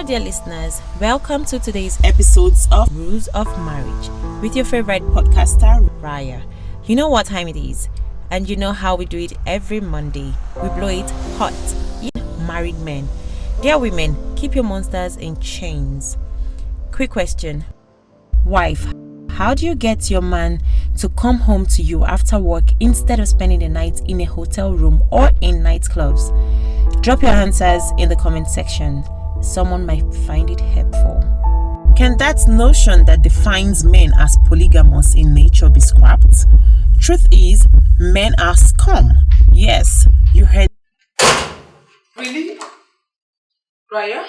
dear listeners, welcome to today's episodes of Rules of Marriage with your favorite podcaster, Raya. You know what time it is, and you know how we do it every Monday. We blow it hot. Married men. Dear women, keep your monsters in chains. Quick question. Wife, how do you get your man to come home to you after work instead of spending the night in a hotel room or in nightclubs? Drop your answers in the comment section. Someone might find it helpful. Can that notion that defines men as polygamous in nature be scrapped? Truth is, men are scum. Yes, you heard. Really? Raya?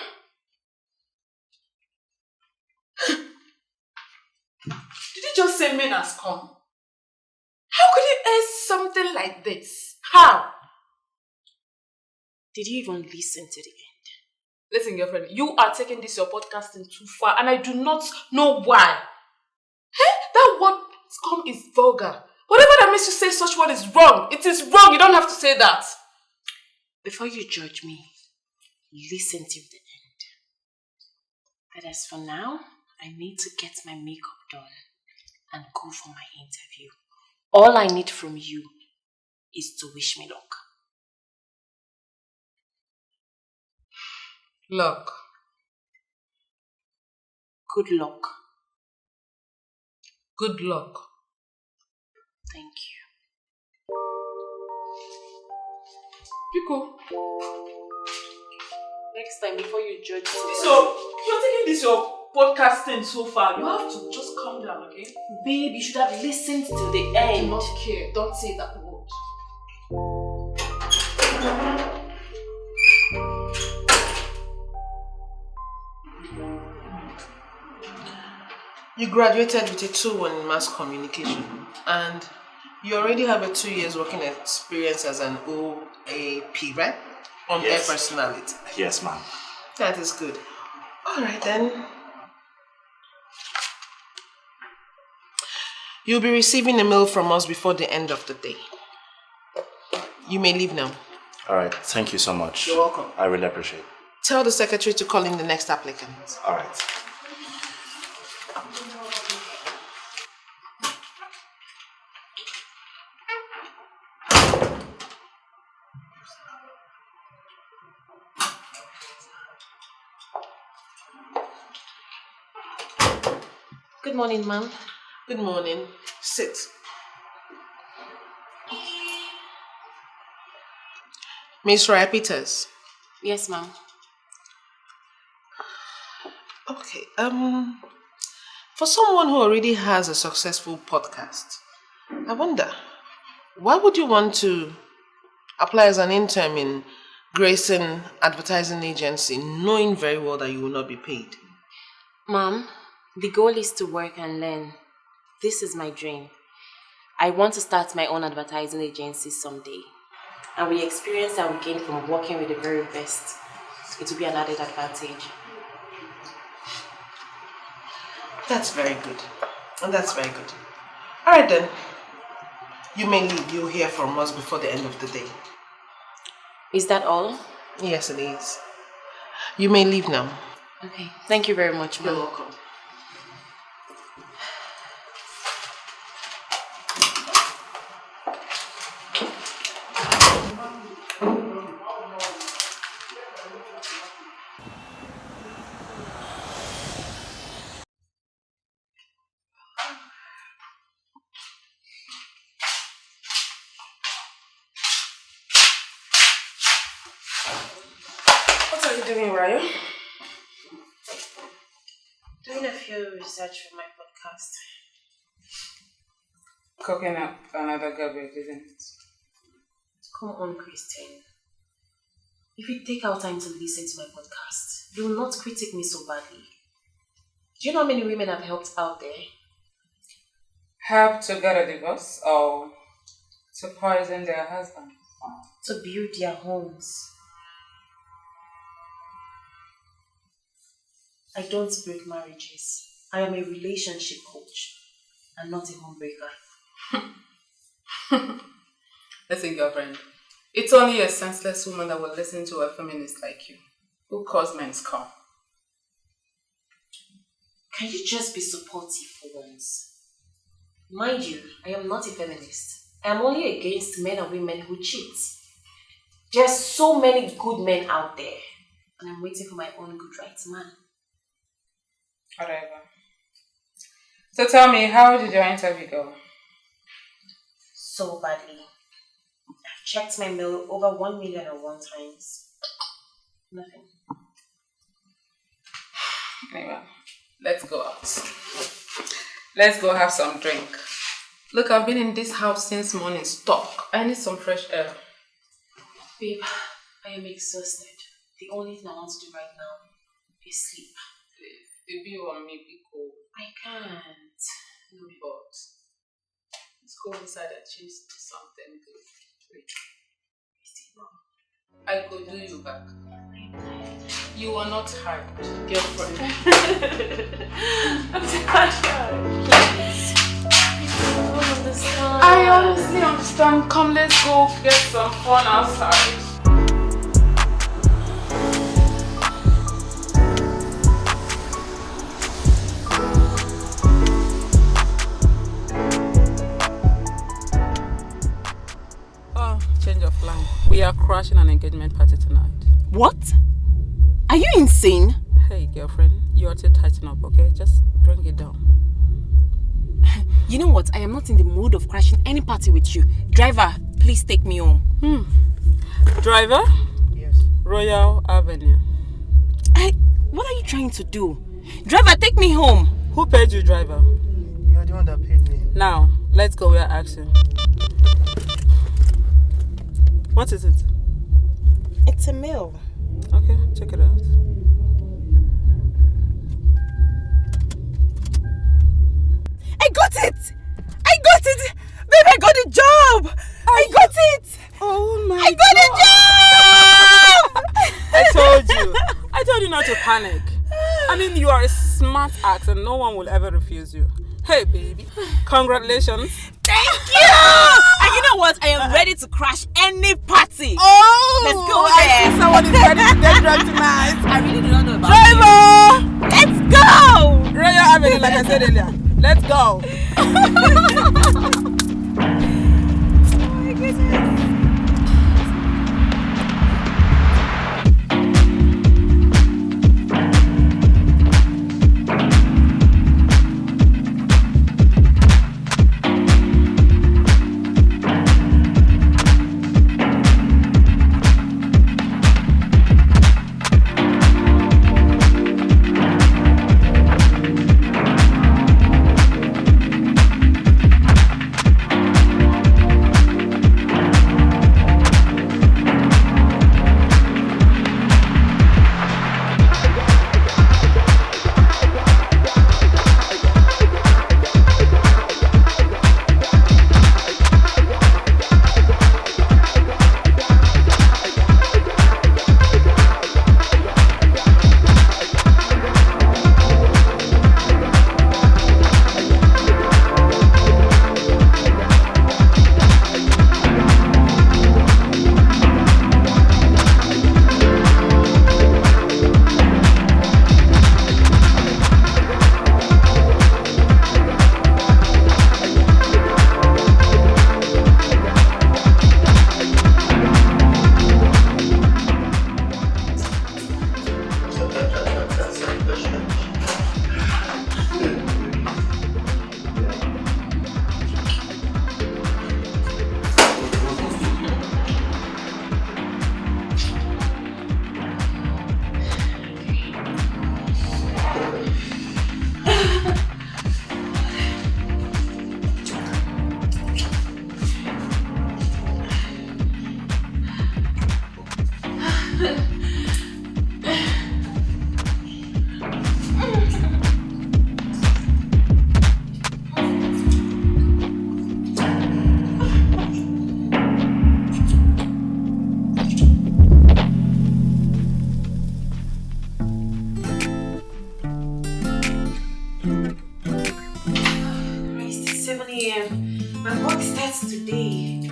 Did you just say men are scum? How could you air something like this? How? Did you even listen to the end? Listen, girlfriend, you are taking this your podcasting too far and I do not know why. Hey, that word scum is vulgar. Whatever that makes you say such word is wrong. It is wrong. You don't have to say that. Before you judge me, listen to the end. But as for now, I need to get my makeup done and go for my interview. All I need from you is to wish me luck. Luck. Good luck. Good luck. Thank you. Pico. Next time, before you judge me. So, you're taking this your podcasting so far. You have to just calm down, okay? Babe, you should have listened to the I end. do not care. Don't say that word. You graduated with a 2-1 in mass communication and you already have a 2 years working experience as an OAP, right? On air personality. Yes, ma'am. That is good. Alright then. You'll be receiving a mail from us before the end of the day. You may leave now. Alright, thank you so much. You're welcome. I really appreciate it. Tell the secretary to call in the next applicant. Alright. Good morning, ma'am. Good morning. Sit. Miss Raya Peters. Yes, ma'am. Okay. For someone who already has a successful podcast, I wonder, why would you want to apply as an intern in Grayson Advertising Agency, knowing very well that you will not be paid? Ma'am, the goal is to work and learn. This is my dream. I want to start my own advertising agency someday. And with the experience I will gain from working with the very best, it will be an added advantage. That's very good. And that's very good. Alright then. You may leave. You'll hear from us before the end of the day. Is that all? Yes, it is. You may leave now. Okay. Thank you very much, ma'am. You're welcome. What are you doing, Raya? Doing a few research for my podcast. Cooking up another garbage, isn't it? Come on, Christine. If you take our time to listen to my podcast, you will not critique me so badly. Do you know how many women I've helped out there? Help to get a divorce or to poison their husband? To build their homes. I don't break marriages. I am a relationship coach and not a homebreaker. Listen, girlfriend. It's only a senseless woman that will listen to a feminist like you, who calls men scum. Can you just be supportive for once? Mind you, I am not a feminist. I am only against men and women who cheat. There's so many good men out there, and I'm waiting for my own good right man. Whatever. So tell me, how did your interview go? So badly. I've checked my mail over 1,000,001 times. Nothing. Anyway, let's go out. Let's go have some drink. Look, I've been in this house since morning. Stop. I need some fresh air. Babe, I am exhausted. The only thing I want to do right now is sleep. Please, baby, you want me to be cool? I can't. No, but let's go inside and change to something good. Wait. I could do you back. You are not hard, girlfriend. I'm tired. Please. I don't understand. I honestly understand. Come, let's go get some fun outside. Oh, change of plan. We are crashing an engagement party tonight. What? Are you insane? Hey, girlfriend, you ought to tighten up, okay? Just bring it down. You know what? I am not in the mood of crashing any party with you. Driver, please take me home. Driver? Yes. Royal Avenue. What are you trying to do? Driver, take me home. Who paid you, driver? You are the one that paid me. Now, let's go. We are asking. What is it? It's a mail. Okay, check it out. I got it! I got it! Babe, I got a job! I got it! Oh my I got a job! I told you not to panic. I mean, you are a smart ass and no one will ever refuse you. Hey, baby. Congratulations. Thank you! And you know what? I am ready to crash any party. Oh! Let's go I there. see someone is ready to get drunk tonight. I really do not know about Driver! Let's go! Royal Avenue, like I said earlier. Let's go. Oh my goodness. My work starts today.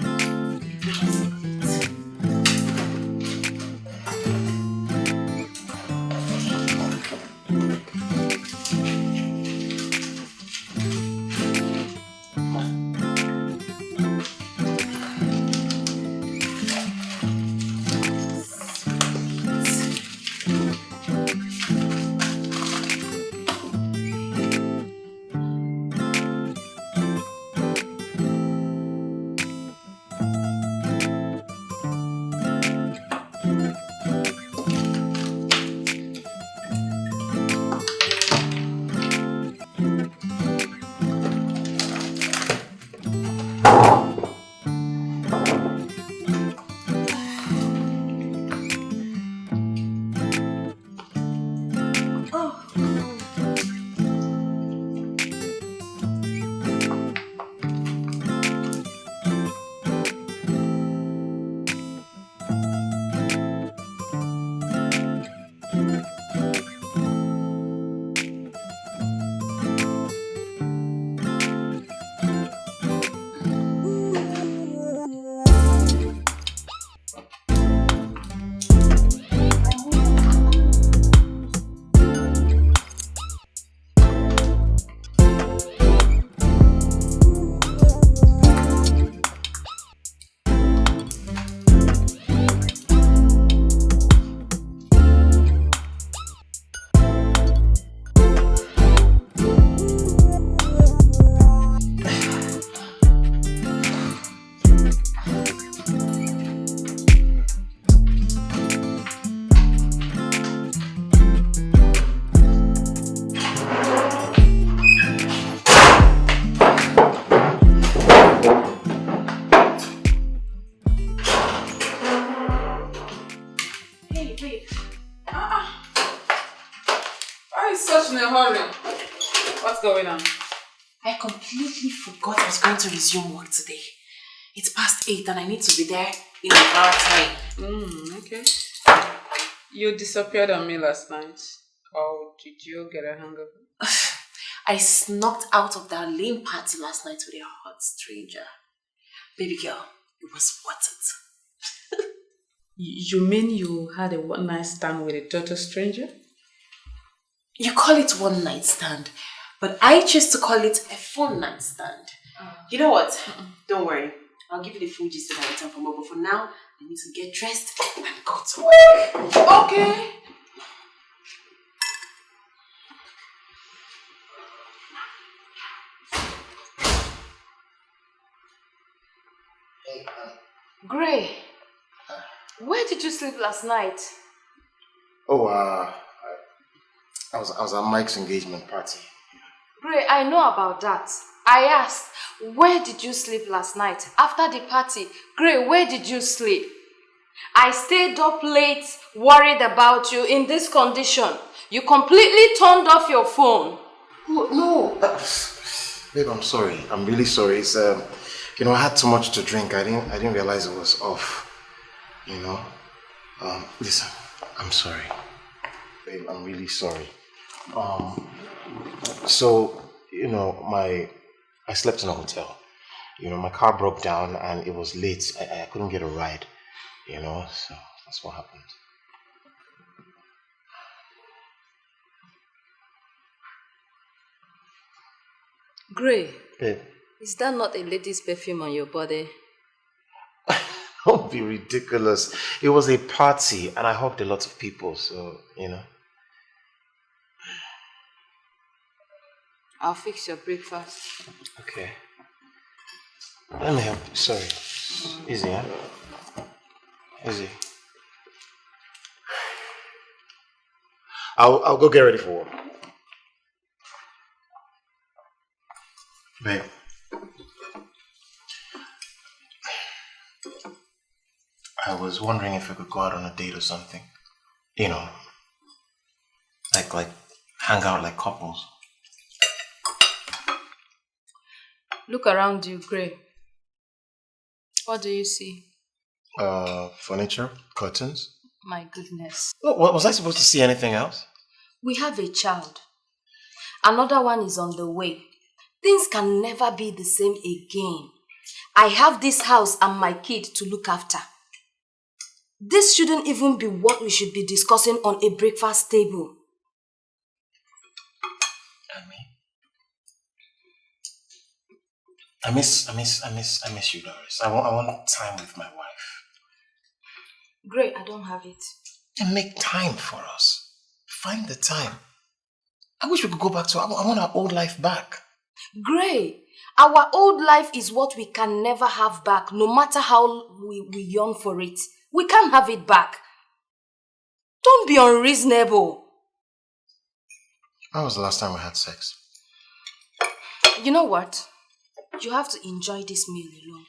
completely forgot I was going to resume work today. It's past 8 and I need to be there in an hour time. Okay. You disappeared on me last night. Or did you get a hangover? I snuck out of that lame party last night with a hot stranger. Baby girl, it was worth it. You mean you had a one-night stand with a total stranger? You call it one night stand, but I choose to call it a fun night stand. You know what? Don't worry. I'll give you the full gist when I return from work, but for now, I need to get dressed and go to work. Okay. Gray, where did you sleep last night? Oh, I was at Mike's engagement party. Gray, I know about that. I asked, where did you sleep last night? After the party, Gray, where did you sleep? I stayed up late, worried about you in this condition. You completely turned off your phone. No. Babe, I'm sorry. I'm really sorry. It's I had too much to drink. I didn't realize it was off. Listen, I'm sorry. Babe, I'm really sorry. I slept in a hotel. My car broke down and it was late. I couldn't get a ride. So that's what happened. Gray, Babe. Is that not a lady's perfume on your body? Don't be ridiculous. It was a party and I hugged a lot of people, so. I'll fix your breakfast. Okay. Let me help you. Sorry. Easy, huh? Easy. I'll go get ready for work. Babe. I was wondering if we could go out on a date or something. Like hang out like couples. Look around you, Gray. What do you see? Furniture, curtains. My goodness. Was I supposed to see anything else? We have a child. Another one is on the way. Things can never be the same again. I have this house and my kid to look after. This shouldn't even be what we should be discussing on a breakfast table. I miss you, Doris. I want time with my wife. Great, I don't have it. And make time for us. Find the time. I wish we could go back to. I want our old life back. Gray, our old life is what we can never have back, no matter how we yearn for it. We can't have it back. Don't be unreasonable. When was the last time we had sex? You know what? You have to enjoy this meal alone.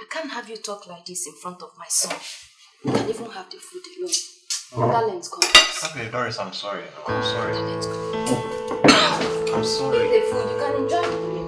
I can't have you talk like this in front of my son. You can even have the food alone. Darling's come. Okay, Doris, I'm sorry. I'm sorry. Darling's come. I'm sorry. Eat the food, you can enjoy the meal.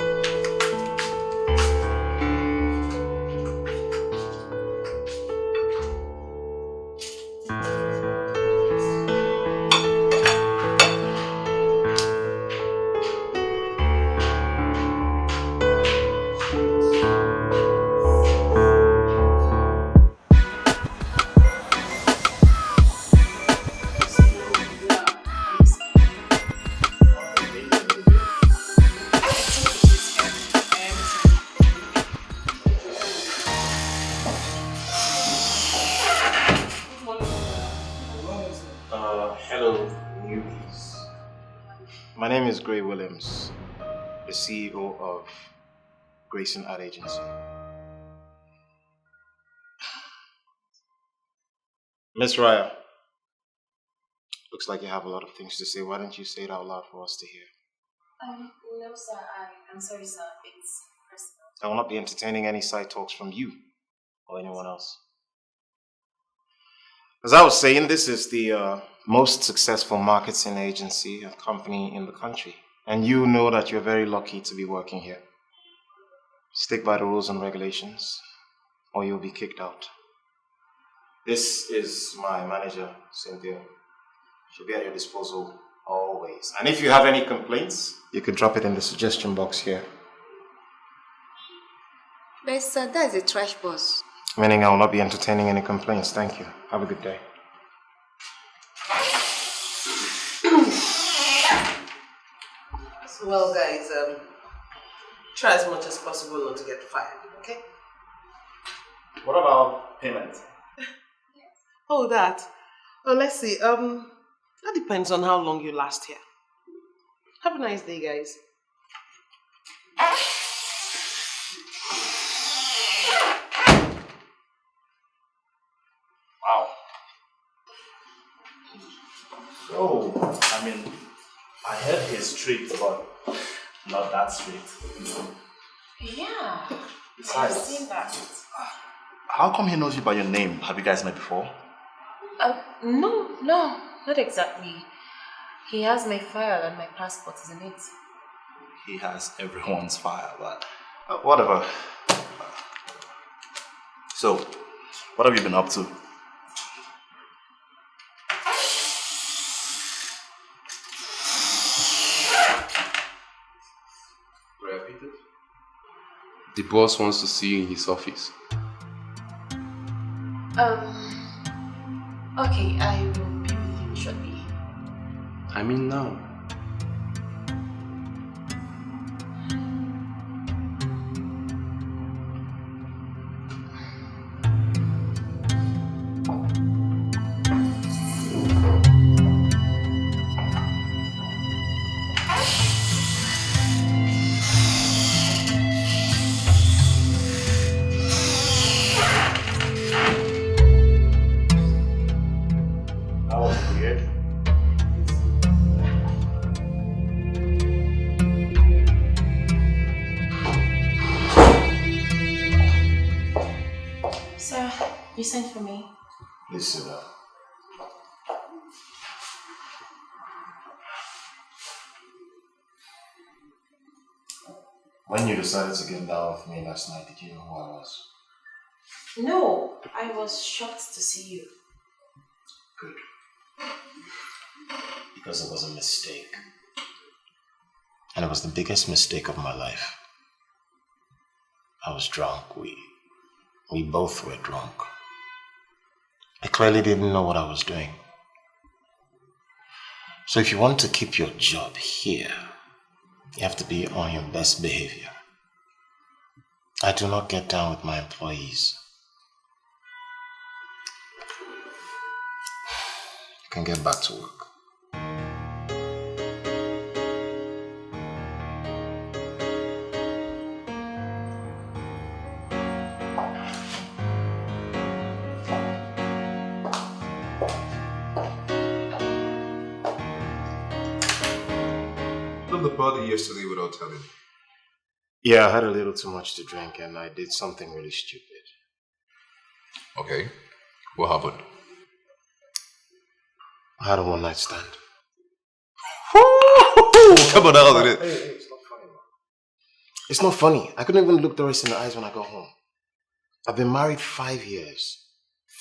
The CEO of Grayson Ad Agency. Miss Raya, looks like you have a lot of things to say. Why don't you say it out loud for us to hear? No, sir. I'm sorry, sir. It's personal. I will not be entertaining any side talks from you or anyone else. As I was saying, this is the most successful marketing agency and company in the country. And you know that you're very lucky to be working here. Stick by the rules and regulations, or you'll be kicked out. This is my manager, Cynthia. She'll be at your disposal always. And if you have any complaints, you can drop it in the suggestion box here. But sir, that's a trash boss. Meaning I will not be entertaining any complaints. Thank you. Have a good day. Well, guys, try as much as possible not to get fired, okay? What about payment? Oh, that. Oh, let's see. That depends on how long you last here. Have a nice day, guys. Wow. So, I mean, I heard he's strict, but not that strict. Yeah, Besides, I've seen that. how come he knows you by your name? Have you guys met before? No, not exactly. He has my file and my passport is in it. He has everyone's file, but whatever. So, what have you been up to? The boss wants to see you in his office. Okay, I will be with you shortly. I mean now. That was weird. Sir, you sent for me? Please sit down. When you decided to get down with me last night, did you know who I was? No, I was shocked to see you. Good. Because it was a mistake. And it was the biggest mistake of my life. I was drunk. We both were drunk. I clearly didn't know what I was doing. So if you want to keep your job here, you have to be on your best behavior. I do not get down with my employees. You can get back to work. Left the party yesterday without telling me. Yeah, I had a little too much to drink and I did something really stupid. Okay. What happened? I had a one-night stand. Come on out of it. Hey, it's not funny, man. It's not funny. I couldn't even look Doris in the eyes when I got home. I've been married 5 years.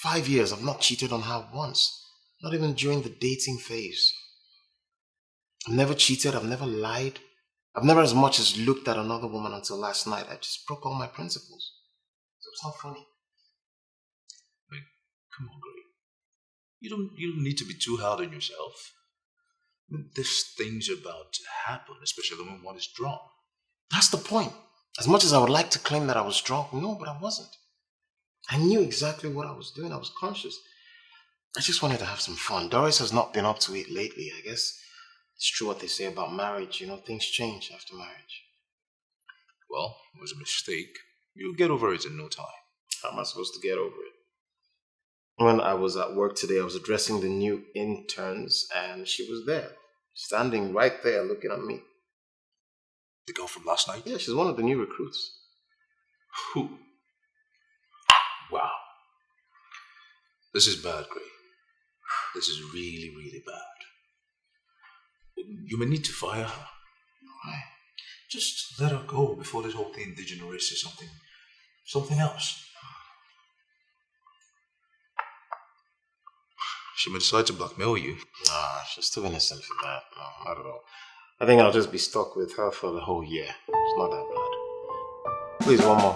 5 years. I've not cheated on her once. Not even during the dating phase. I've never cheated. I've never lied. I've never as much as looked at another woman until last night. I just broke all my principles. So it's not funny. Like, come on, Gray. You don't need to be too hard on yourself. I mean, there's things about to happen, especially when one is drunk. That's the point. As much as I would like to claim that I was drunk, no, but I wasn't. I knew exactly what I was doing. I was conscious. I just wanted to have some fun. Doris has not been up to it lately. I guess it's true what they say about marriage. You know, things change after marriage. Well, it was a mistake. You'll get over it in no time. How am I supposed to get over it? When I was at work today, I was addressing the new interns and she was there, standing right there looking at me. The girl from last night? Yeah, she's one of the new recruits. Who? Wow. This is bad, Gray. This is really, really bad. You may need to fire her. Why? Just let her go before this whole thing degenerates to something else. She may decide to blackmail you. Nah, she's too innocent for that. No, not at all. I think I'll just be stuck with her for the whole year. It's not that bad. Please, one more.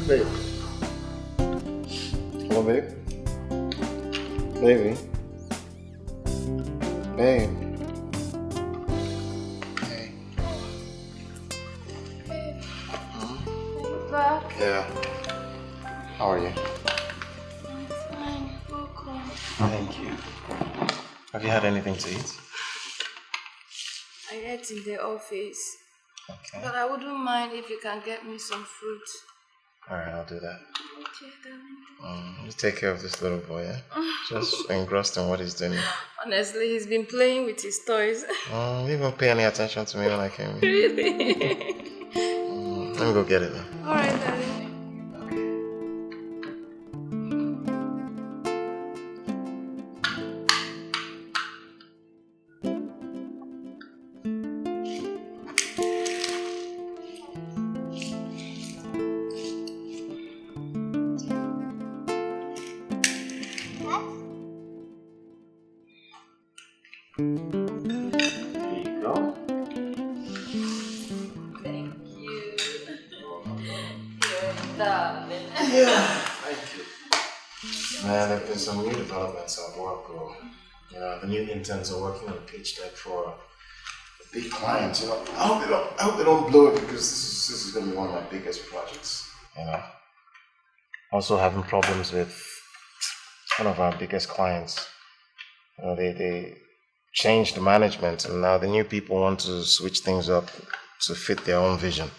Babe. Hello, babe. Baby. Babe. Hey. Back. Yeah. How are you? I'm fine. Welcome. Thank you. Have you had anything to eat? I ate in the office. Okay. But I wouldn't mind if you can get me some fruit. Alright, I'll do that. Okay, darling. You take care of this little boy, yeah? Just engrossed in what he's doing. Honestly, he's been playing with his toys. You didn't pay any attention to me when I came in. Really? Let me go get it now. Alright, darling. Man, there have been some new developments at work. The new interns are working on a pitch deck for a big client. I hope they don't blow it because this is going to be one of my biggest projects. Also having problems with one of our biggest clients. They changed the management, and now the new people want to switch things up to fit their own vision.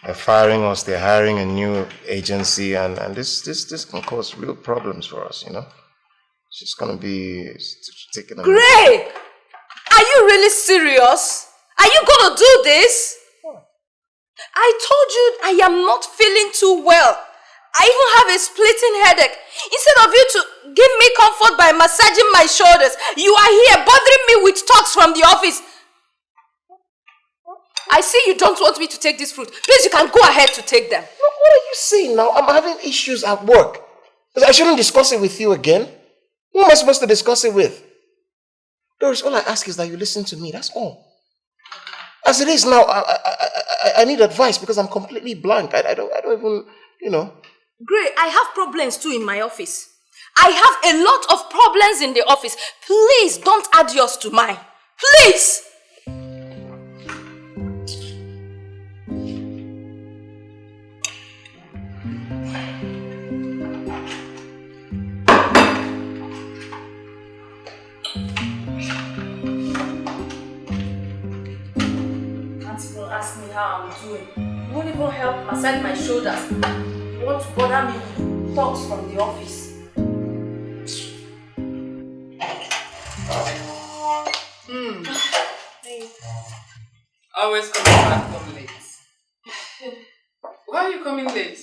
They're firing us, they're hiring a new agency, and this can cause real problems for us, It's just gonna be taking a... Gray! Are you really serious? Are you gonna do this? I told you I am not feeling too well. I even have a splitting headache. Instead of you to give me comfort by massaging my shoulders, you are here bothering me with talks from the office. I see you don't want me to take this fruit. Please, you can go ahead to take them. No, what are you saying now? I'm having issues at work. I shouldn't discuss it with you again. Who am I supposed to discuss it with? Doris, all I ask is that you listen to me. That's all. As it is now, I need advice because I'm completely blank. I don't even, Gray, I have problems too in my office. I have a lot of problems in the office. Please don't add yours to mine. Please! Ask me how I'm doing. You won't even help massage my shoulders. You want to bother me with talks from the office. Always coming back home late. Why are you coming late?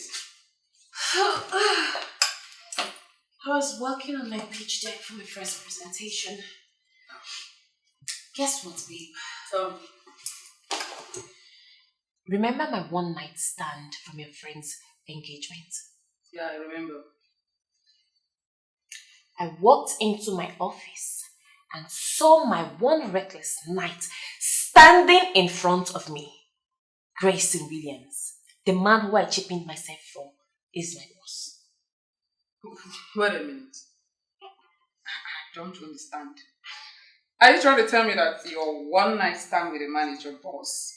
I was working on my pitch deck for my first presentation. Guess what, babe? Tell me. Remember my one night stand from your friend's engagement? Yeah, I remember. I walked into my office and saw my one reckless knight standing in front of me. Grayson Williams, the man who I cheapened myself for, is my boss. Wait a minute. I don't understand. Are you trying to tell me that your one night stand with a man is your boss?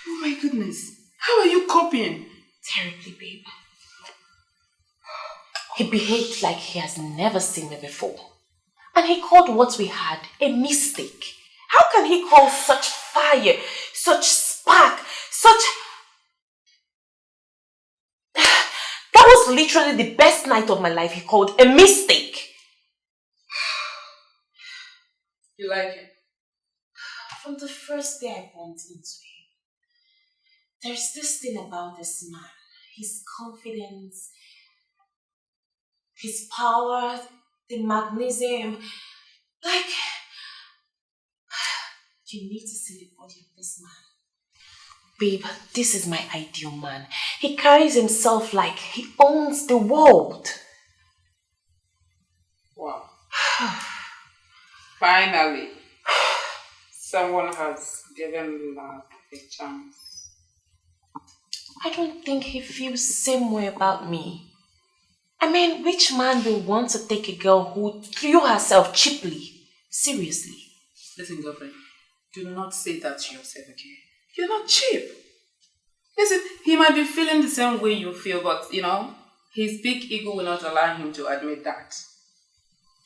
Oh my goodness. How are you coping? Terribly, babe. He behaved like he has never seen me before. And he called what we had a mistake. How can he call such fire, such spark, such... That was literally the best night of my life he called a mistake. You like him? From the first day I bumped into him, there's this thing about this man. His confidence, his power, the magnesium. Like, you need to see the body of this man. Babe, this is my ideal man. He carries himself like he owns the world. Wow. Finally, someone has given love a chance. I don't think he feels the same way about me. I mean, which man will want to take a girl who threw herself cheaply? Seriously. Listen, girlfriend, do not say that to yourself, okay? You're not cheap. Listen, he might be feeling the same way you feel, but, his big ego will not allow him to admit that.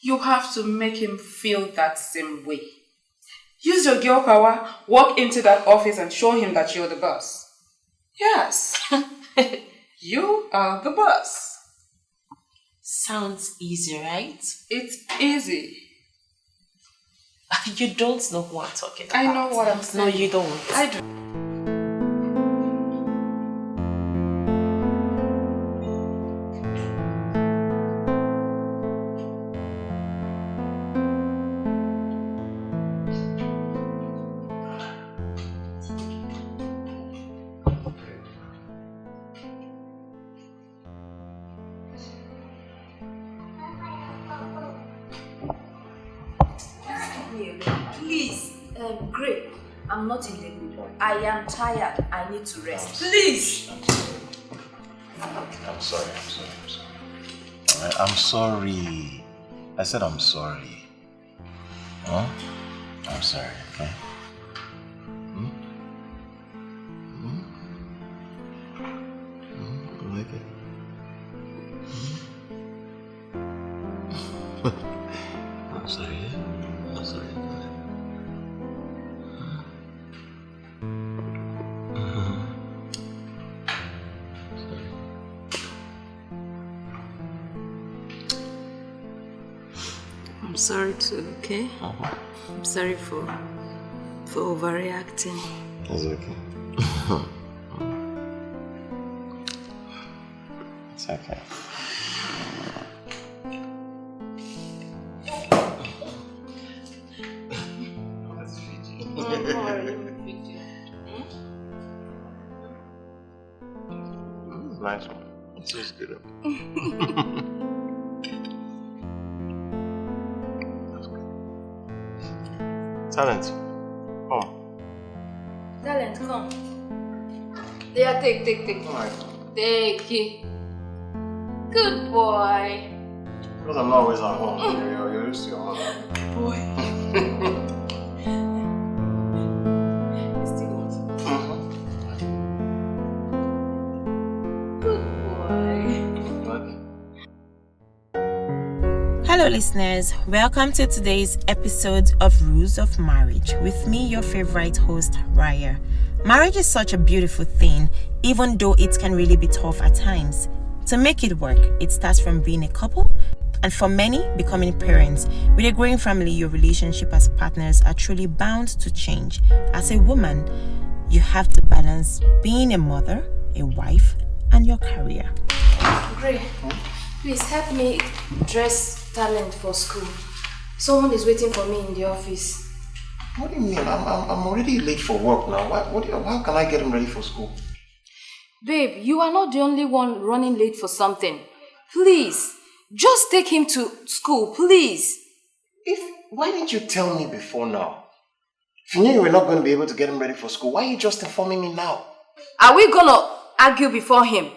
You have to make him feel that same way. Use your girl power, walk into that office and show him that you're the boss. Yes. You are the boss. Sounds easy, right? It's easy. You don't know who I'm talking about. I know what I'm saying. No, you don't. I do. Please, Gray, I'm not in the mood. I am tired. I need to rest. Please! I'm sorry. Alright, I'm sorry. I said I'm sorry. Huh? I'm sorry, okay? You like it? I'm sorry, yeah? I'm sorry. I'm sorry too, okay? I'm sorry for overreacting. It's okay. It's okay. Let's feed you. Nice one. It tastes good. Talent, come. Talent, come. Yeah, take. Alright. Take it. Good boy. Because I'm not always at home. You're used to your mother. Boy. Good boy. Hello listeners, welcome to today's episode of Rules of Marriage with me, your favorite host, Raya. Marriage is such a beautiful thing, even though it can really be tough at times. To make it work, it starts from being a couple, and for many, becoming parents. With a growing family, your relationship as partners are truly bound to change. As a woman, you have to balance being a mother, a wife, and your career. Gray, please help me dress Talent for school. Someone is waiting for me in the office. What do you mean? I'm already late for work now. How can I get him ready for school? Babe, you are not the only one running late for something. Please, just take him to school, please. Why didn't you tell me before now? If you knew you were not going to be able to get him ready for school, why are you just informing me now? Are we gonna argue before him?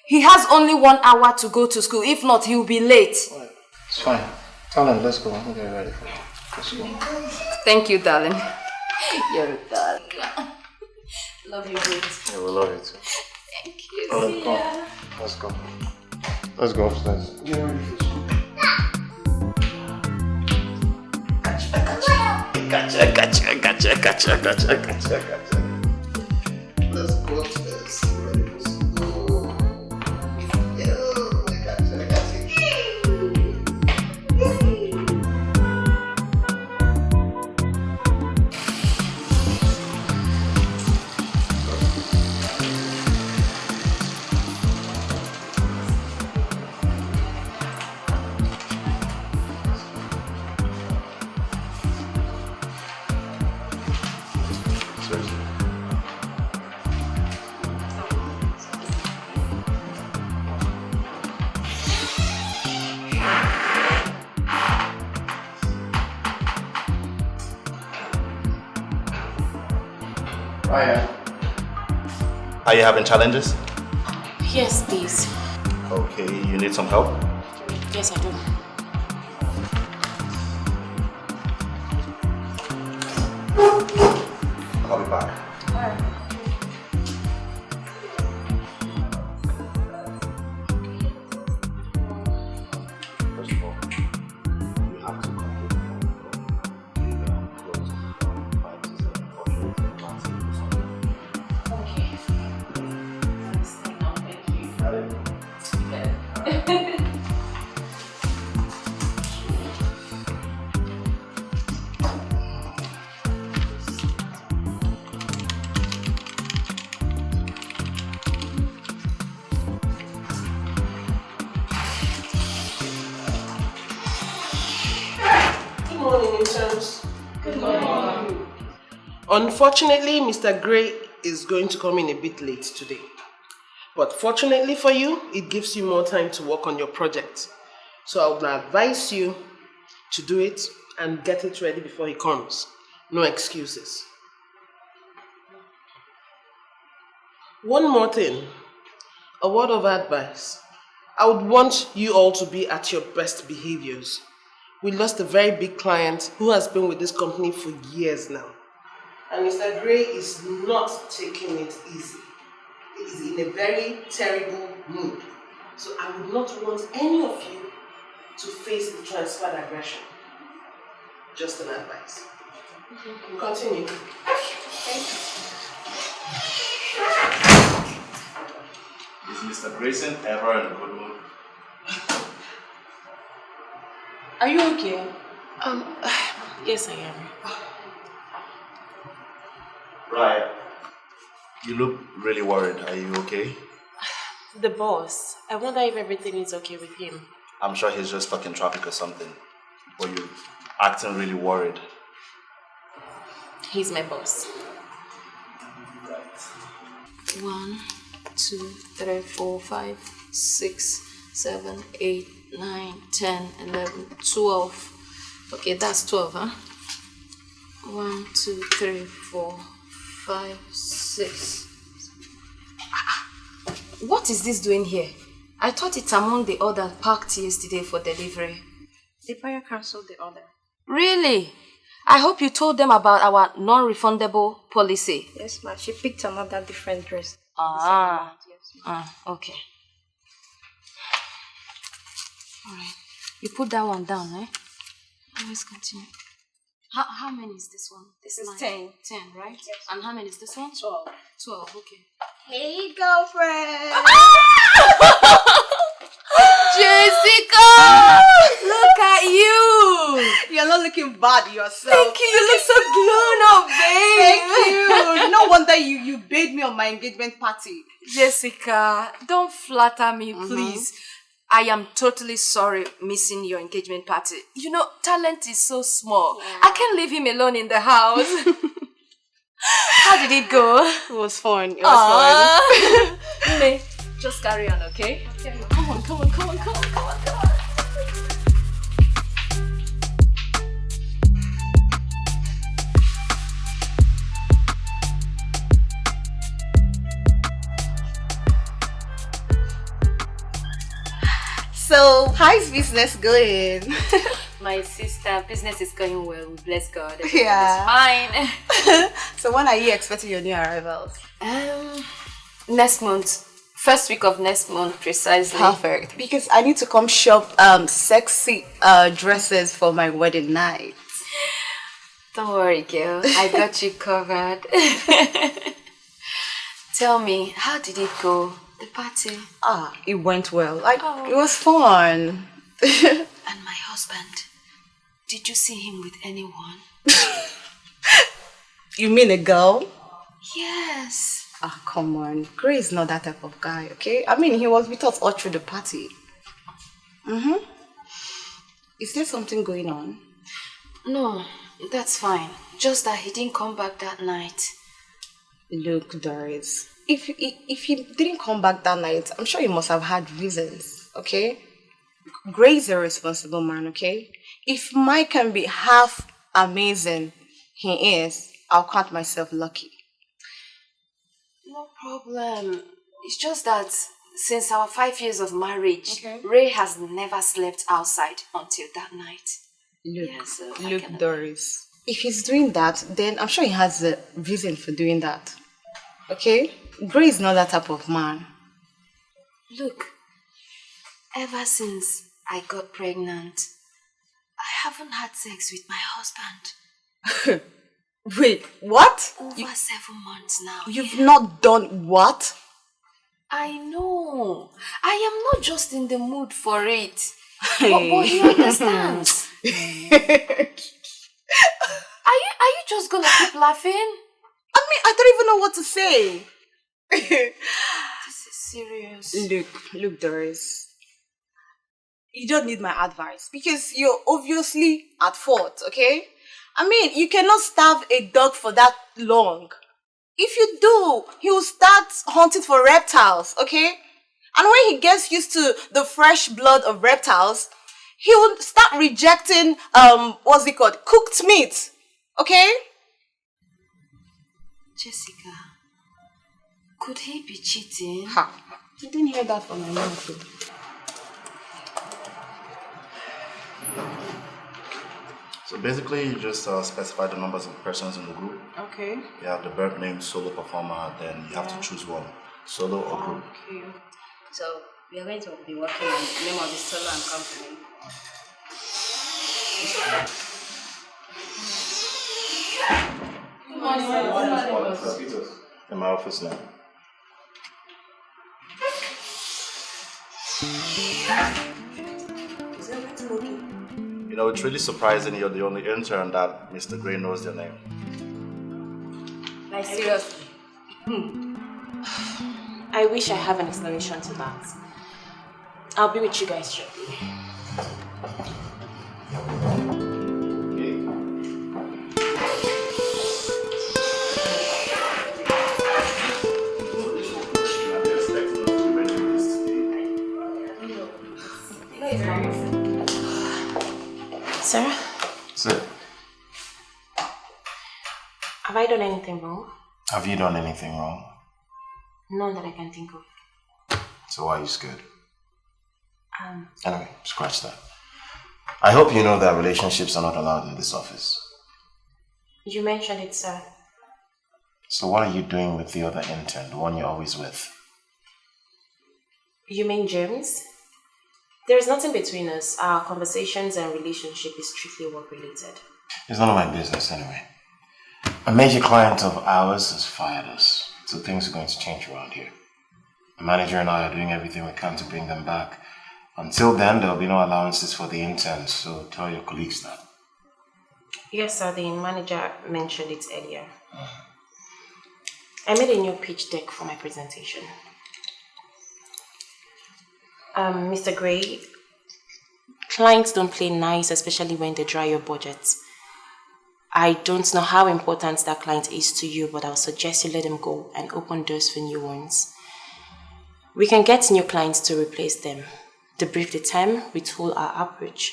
He has only 1 hour to go to school. If not, he will be late. Right. It's fine. Talent, let's go. I'm getting ready for school. Thank you, darling. You're a darling. Love you, babe. Yeah, we love you too. Thank you. Talent, See come. ya. Let's go. Let's go upstairs. Get ready for school. Gotcha. Let's go upstairs. Get ready for school. I got you. Are you having challenges? Yes, please. Okay, you need some help? Yes, I do. I'll be back. First of all, you have to complete Unfortunately, Mr. Gray is going to come in a bit late today. But fortunately for you, it gives you more time to work on your project. So I would advise you to do it and get it ready before he comes. No excuses. One more thing, a word of advice. I would want you all to be at your best behaviors. We lost a very big client who has been with this company for years now. And Mr. Gray is not taking it easy. He is in a very terrible mood. So I would not want any of you to face the transferred aggression. Just an advice. We'll continue. Is Mr. Grayson ever in a good mood? Are you okay? Yes, I am. Right. You look really worried. Are you okay? The boss. I wonder if everything is okay with him. I'm sure he's just stuck in traffic or something. But you're acting really worried. He's my boss. Right. 1, 2, 3, 4, 5, 6, 7, 8, 9, 10, 11, 12. Okay, that's 12, huh? 1, 2, 3, 4, 5, 6. What is this doing here? I thought it's among the order packed yesterday for delivery. The buyer cancelled the order. Really? I hope you told them about our non-refundable policy. Yes, ma. She picked another different dress. Okay. Alright. You put that one down, eh? Let's continue. How many is this one? This It's line? 10. 10, right? Yes. And how many is this one? 12. 12, okay. Hey, girlfriend! Jessica! Look at you! You're not looking bad yourself. Thank you, you look so grown up, babe! Thank you! No wonder you bade me on my engagement party. Jessica, don't flatter me, please. I am totally sorry missing your engagement party. You know, talent is so small. Yeah. I can't leave him alone in the house. How did it go? It was fun. It was fun. May, just carry on, okay? Come on. So, how's business going? My sister, business is going well. Bless God. Yeah. Fine. So, when are you expecting your new arrivals? Next month, First week of next month, precisely. Perfect. Because I need to come shop sexy dresses for my wedding night. Don't worry, girl. I got you covered. Tell me, how did it go? The party? It went well. It was fun. And my husband, did you see him with anyone? You mean a girl? Yes. Come on. Gray is not that type of guy, okay? I mean, he was with us all through the party. Is there something going on? No, that's fine. Just that he didn't come back that night. Look, Doris, if he didn't come back that night, I'm sure he must have had reasons, okay? Gray is a responsible man, okay? If Mike can be half amazing he is, I'll count myself lucky. No problem. It's just that since our 5 years of marriage, Ray has never slept outside until that night. Look, Doris. If he's doing that, then I'm sure he has a reason for doing that. Okay? Gray is not that type of man. Look, ever since I got pregnant, I haven't had sex with my husband. Wait, what? Over 7 months now. You've not done what? I know. I am not just in the mood for it. But he understands. Are you just gonna keep laughing? I mean, I don't even know what to say. This is serious. Look, Doris. You don't need my advice because you're obviously at fault, okay? I mean, you cannot starve a dog for that long. If you do, he will start hunting for reptiles, okay? And when he gets used to the fresh blood of reptiles, he will start rejecting, cooked meat, okay? Jessica, could he be cheating? You didn't hear that from my mouth. So basically, you just specify the numbers of persons in the group. Okay. You have the bird name, solo performer, then you have to choose one, solo or group. Okay. So we are going to be working on the name of the solo and company. In my office now. You know, it's really surprising you're the only intern that Mr. Gray knows their name. Like, seriously? I wish I have an explanation to that. I'll be with you guys shortly. Sarah? Sir, Have I done anything wrong? have you done anything wrong? None that I can think of. So why are you scared? Anyway, scratch that. I hope you know that relationships are not allowed in this office. You mentioned it, sir. So what are you doing with the other intern, the one you're always with? You mean James? There is nothing between us. Our conversations and relationship is strictly work-related. It's none of my business anyway. A major client of ours has fired us, so things are going to change around here. The manager and I are doing everything we can to bring them back. Until then, there will be no allowances for the interns, so tell your colleagues that. Yes, sir. The manager mentioned it earlier. I made a new pitch deck for my presentation. Mr. Gray, clients don't play nice, especially when they dry your budget. I don't know how important that client is to you, but I'll suggest you let them go and open doors for new ones. We can get new clients to replace them. Debrief the time, retool our approach.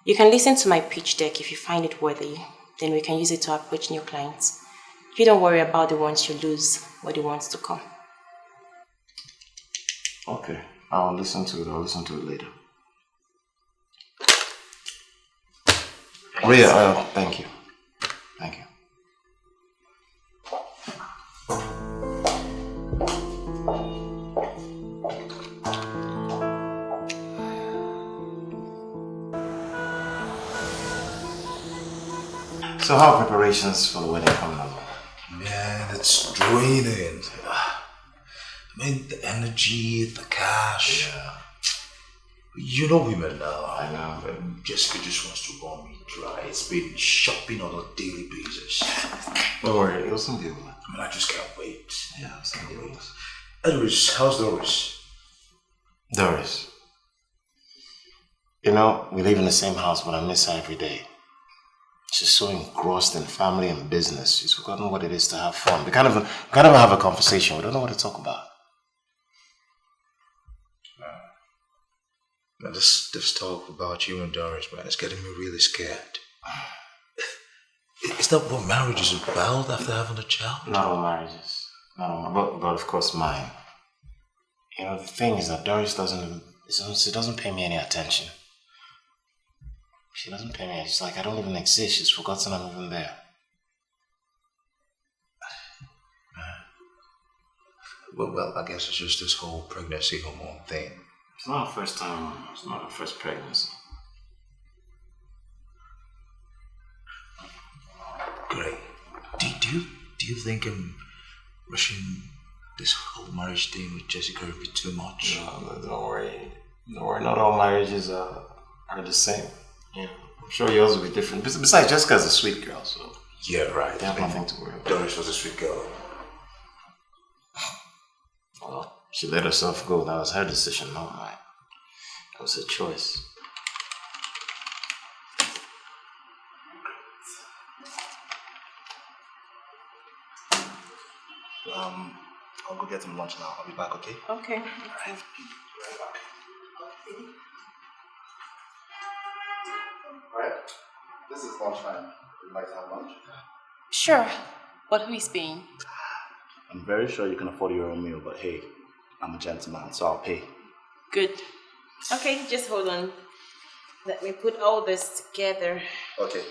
You can listen to my pitch deck if you find it worthy. Then we can use it to approach new clients. You don't worry about the ones you lose or the ones to come. Okay, I'll listen to it. I'll listen to it later. Ria, thank you. Thank you. So how are preparations for the wedding coming along? Man, it's draining. I mean, the energy, the cash. Yeah. You know women now. I know. Jessica just wants to run me dry. It's been shopping on a daily basis. Don't worry, it'll soon be over. I mean, I just can't wait. Yeah, it'll soon be over. Anyways, how's Doris? Doris. You know, we live in the same house, but I miss her every day. She's so engrossed in family and business. She's forgotten what it is to have fun. We can't even have a conversation. We don't know what to talk about. Man, this talk about you and Doris, man, it's getting me really scared. Is that what marriage is about after having a child? Not all marriages. Not all, but of course mine. You know, the thing is that Doris she doesn't pay me any attention. She doesn't pay me. She's like, I don't even exist. She's forgotten I'm even there. Well, I guess it's just this whole pregnancy hormone thing. It's not her first time. It's not her first pregnancy. Great. Do you think I'm rushing this whole marriage thing with Jessica a bit too much? No, don't worry. Don't worry. Not all marriages are the same. Yeah, I'm sure yours will be different. Besides, Jessica's a sweet girl, so yeah, right. They have nothing to worry about. Doris was a sweet girl. Well, she let herself go. That was her decision, not mine. That was her choice. I'll go get some lunch now. I'll be back, okay? Okay. Right back. Alright. This is lunchtime. Would you like to have lunch? Sure. But who is paying? I'm very sure you can afford your own meal, but hey, I'm a gentleman, so I'll pay. Good. Okay, just hold on. Let me put all this together. Okay.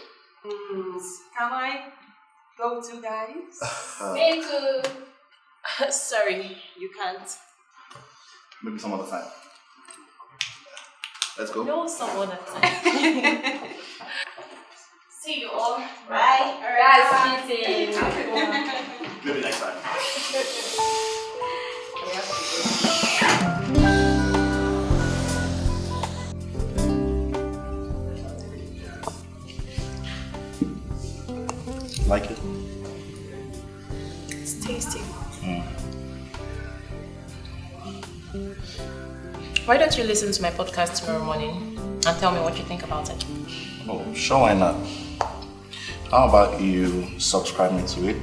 Can I go to, guys? Me too. Sorry, you can't. Maybe some other time. Let's go. No, some other time. See you all. Bye. Nice meeting. Maybe next time. Like it? It's tasty. Why don't you listen to my podcast tomorrow morning and tell me what you think about it? Oh, sure, why not? How about you subscribe me to it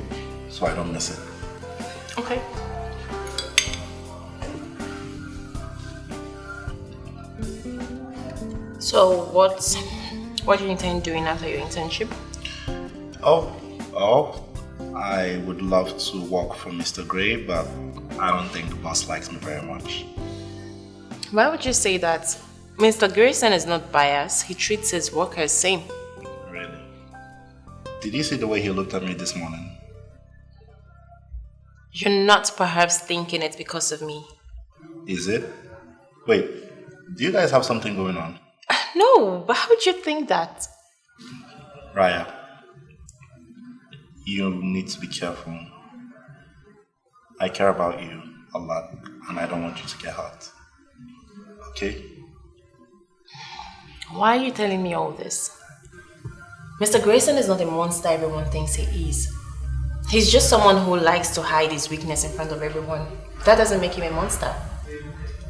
so I don't miss it? Okay. So what do you intend doing after your internship? Oh, I would love to work for Mr. Gray, but I don't think the boss likes me very much. Why would you say that? Mr. Grayson is not biased. He treats his workers same. Really? Did you see the way he looked at me this morning? You're not perhaps thinking it's because of me. Is it? Wait, do you guys have something going on? No, but how would you think that? Raya, you need to be careful. I care about you a lot, and I don't want you to get hurt. Okay? Why are you telling me all this? Mr. Grayson is not the monster everyone thinks he is. He's just someone who likes to hide his weakness in front of everyone. That doesn't make him a monster.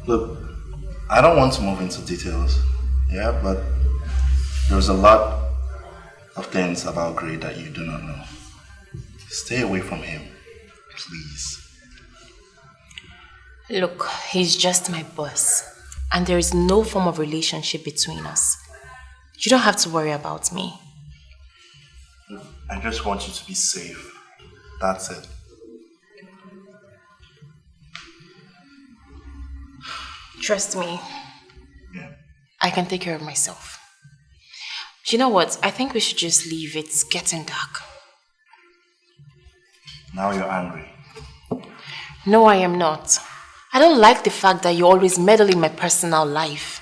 Look, I don't want to move into details, yeah, but there's a lot of things about Gray that you do not know. Stay away from him, please. Look, he's just my boss. And there is no form of relationship between us. You don't have to worry about me. I just want you to be safe. That's it. Trust me. Yeah. I can take care of myself. You know what? I think we should just leave. It's getting dark. Now you're angry. No, I am not. I don't like the fact that you always meddle in my personal life.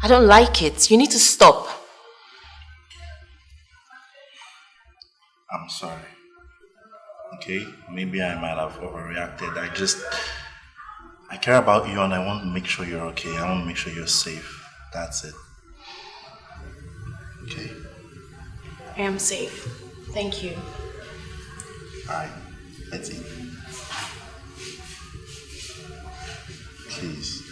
I don't like it. You need to stop. I'm sorry. Okay? Maybe I might have overreacted. I care about you and I want to make sure you're okay. I want to make sure you're safe. That's it. Okay? I am safe. Thank you. Alright, let's eat. Please.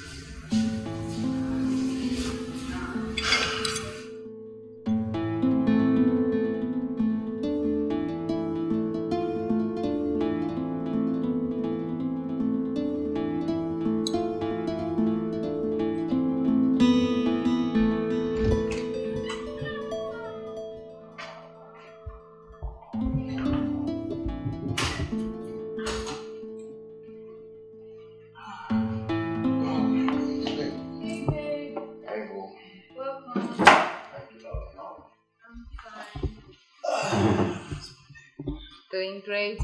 Doing great.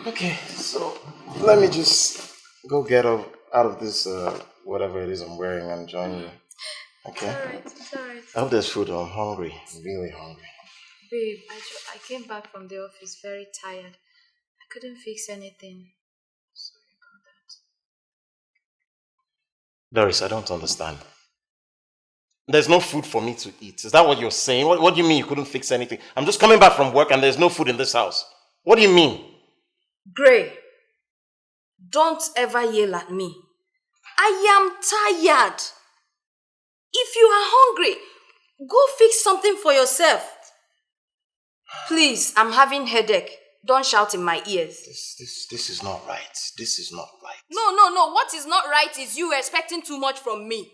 Okay, so let me just go get out of this, whatever it is I'm wearing and join you. Okay? It's alright. I hope there's food. I'm hungry. Really hungry. Babe, I came back from the office very tired. I couldn't fix anything. Sorry about that. Doris, I don't understand. There's no food for me to eat. Is that what you're saying? What do you mean you couldn't fix anything? I'm just coming back from work and there's no food in this house. What do you mean? Gray, don't ever yell at me. I am tired. If you are hungry, go fix something for yourself. Please, I'm having headache. Don't shout in my ears. This is not right. This is not right. No. What is not right is you expecting too much from me.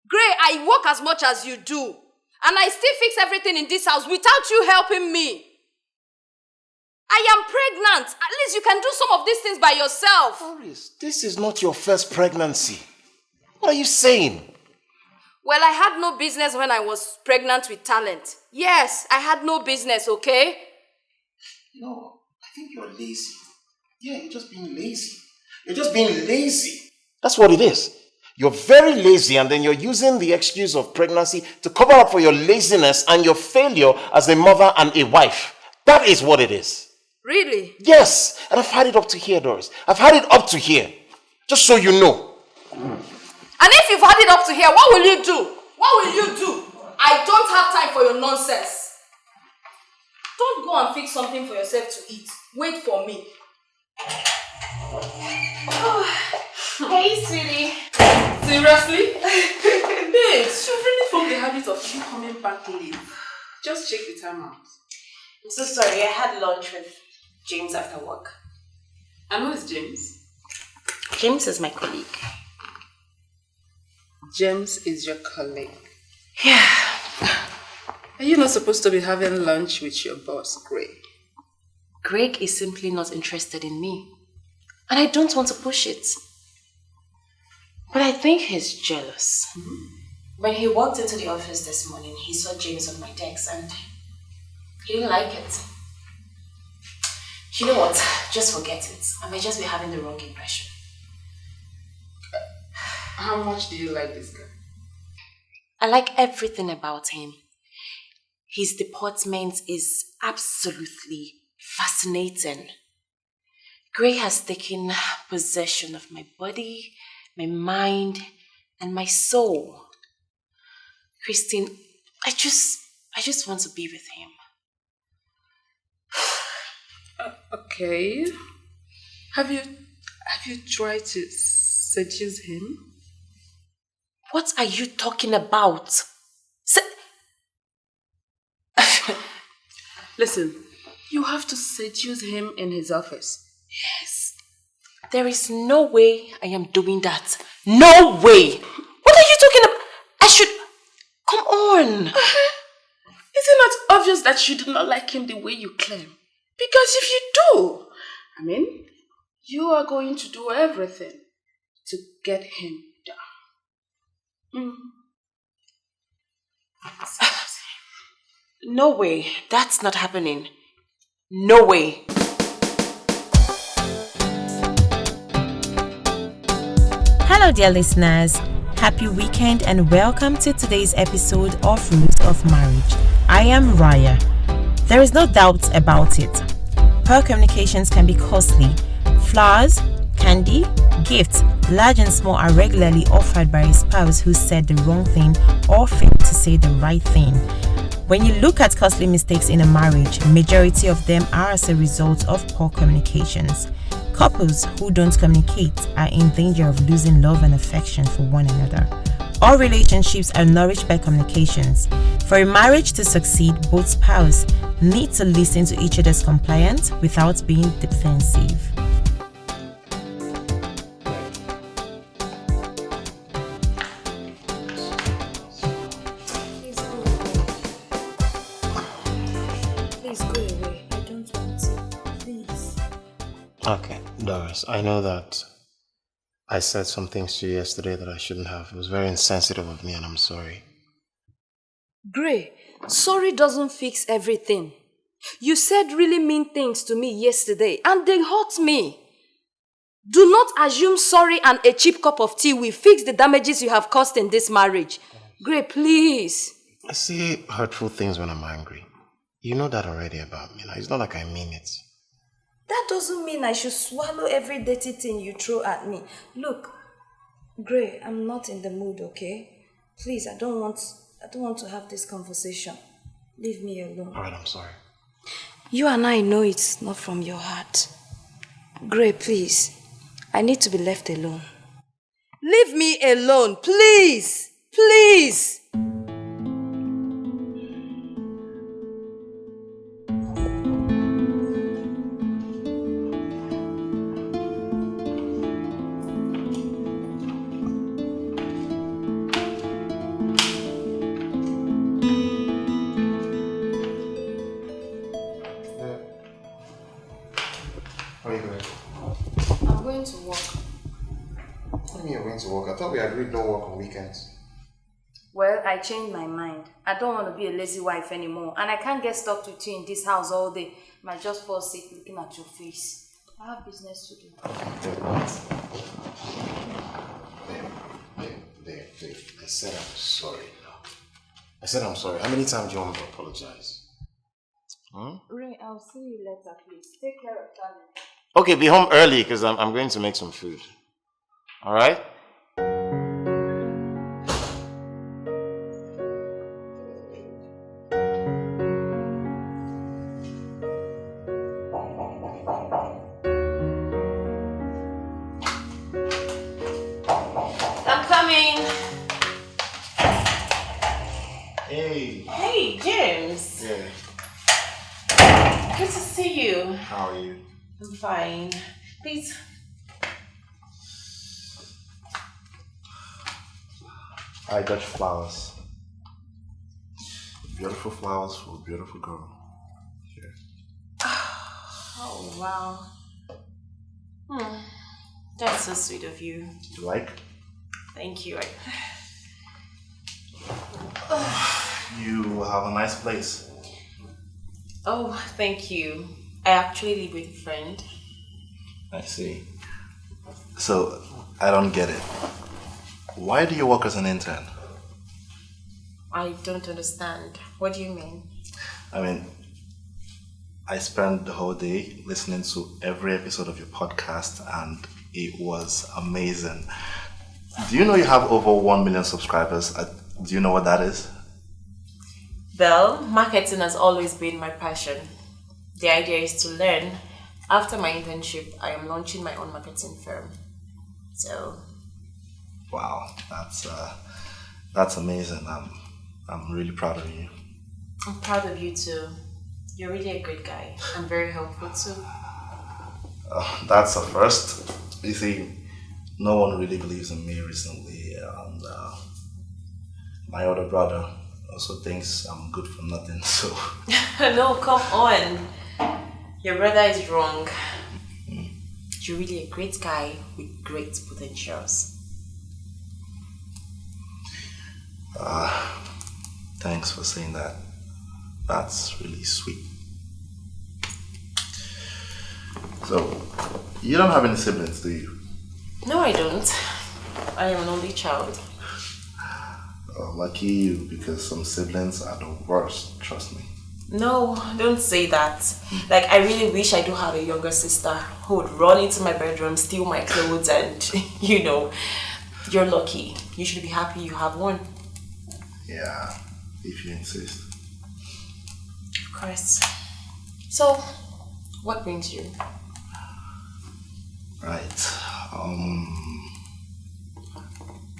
Gray, I work as much as you do. And I still fix everything in this house without you helping me. I am pregnant. At least you can do some of these things by yourself. Doris, this is not your first pregnancy. What are you saying? Well, I had no business when I was pregnant with talent. Yes, I had no business, okay? No, I think you're lazy. Yeah, you're just being lazy. You're just being lazy. That's what it is. You're very lazy and then you're using the excuse of pregnancy to cover up for your laziness and your failure as a mother and a wife. That is what it is. Really? Yes, and I've had it up to here, Doris. I've had it up to here. Just so you know. And if you've had it up to here, what will you do? What will you do? I don't have time for your nonsense. Don't go and fix something for yourself to eat. Wait for me. Hey, sweetie. Seriously? Babes, you really formed the habit of you coming back late. Just check the time out. I'm so sorry. I had lunch with James after work. And who is James? James is my colleague. James is your colleague. Yeah. Are you not supposed to be having lunch with your boss, Greg? Greg is simply not interested in me. And I don't want to push it. But I think he's jealous. Mm-hmm. When he walked into the office this morning, he saw James on my desk and he didn't like it. You know what? Just forget it. I might just be having the wrong impression. How much do you like this guy? I like everything about him. His deportment is absolutely fascinating. Gray has taken possession of my body, my mind, and my soul. Christine, I just want to be with him. Okay. Have you tried to seduce him? What are you talking about? Listen, you have to seduce him in his office. Yes. There is no way I am doing that. No way! What are you talking about? I should... Come on! Is it not obvious that you do not like him the way you claim? Because if you do, you are going to do everything to get him down. No way. That's not happening. No way. Hello, dear listeners. Happy weekend and welcome to today's episode of Rules of Marriage. I am Raya. There is no doubt about it. Poor communications can be costly. Flowers, candy, gifts, large and small, are regularly offered by a spouse who said the wrong thing or failed to say the right thing. When you look at costly mistakes in a marriage, majority of them are as a result of poor communications. Couples who don't communicate are in danger of losing love and affection for one another. All relationships are nourished by communications. For a marriage to succeed, both spouses need to listen to each other's complaints without being defensive. Please go away. I don't want to. Please. Okay, Doris, I know that I said some things to you yesterday that I shouldn't have. It was very insensitive of me and I'm sorry. Gray, sorry doesn't fix everything. You said really mean things to me yesterday and they hurt me. Do not assume sorry and a cheap cup of tea will fix the damages you have caused in this marriage. Gray, please. I say hurtful things when I'm angry. You know that already about me. Now, it's not like I mean it. That doesn't mean I should swallow every dirty thing you throw at me. Look, Gray, I'm not in the mood, okay? Please, I don't want to have this conversation. Leave me alone. Alright, I'm sorry. You and I know it's not from your heart. Gray, please. I need to be left alone. Leave me alone, please! Please! I thought we agreed no work on weekends. Well, I changed my mind. I don't want to be a lazy wife anymore. And I can't get stuck with you in this house all day. I might just fall sick looking at your face. I have business to do. Babe. I said I'm sorry. I said I'm sorry. How many times do you want me to apologize? Ray, I'll see you later, please. Take care of Charlie. Okay, be home early because I'm going to make some food. Alright? I'm coming. Hey, James. Yeah. Good to see you. How are you? I'm fine. Please. I got flowers. Beautiful flowers for a beautiful girl. Here. Oh, wow. That's so sweet of you. You like? Thank you. You have a nice place. Oh, thank you. I actually live with a friend. I see. So, I don't get it. Why do you work as an intern? I don't understand. What do you mean? I mean, I spent the whole day listening to every episode of your podcast and it was amazing. Do you know you have over 1 million subscribers? Do you know what that is? Well, marketing has always been my passion. The idea is to learn. After my internship, I am launching my own marketing firm. So... Wow, that's amazing. I'm really proud of you. I'm proud of you too. You're really a good guy and very helpful too. That's a first. You see, no one really believes in me recently, and my older brother also thinks I'm good for nothing. So no, come on. Your brother is wrong. You're really a great guy with great potentials. Thanks for saying that. That's really sweet. So, you don't have any siblings, do you? No, I don't. I am an only child. Lucky you, because some siblings are the worst, trust me. No, don't say that. Like, I really wish I do have a younger sister who would run into my bedroom, steal my clothes, and, you're lucky. You should be happy you have one. Yeah, if you insist. Of course. So, what brings you? Right.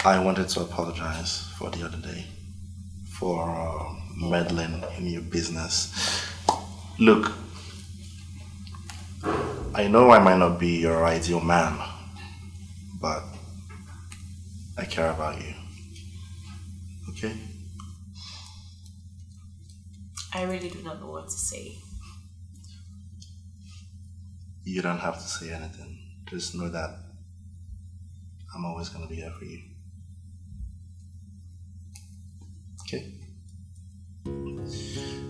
I wanted to apologize for the other day for meddling in your business. Look, I know I might not be your ideal man, but I care about you. Okay? I really do not know what to say. You don't have to say anything. Just know that I'm always going to be here for you. Okay?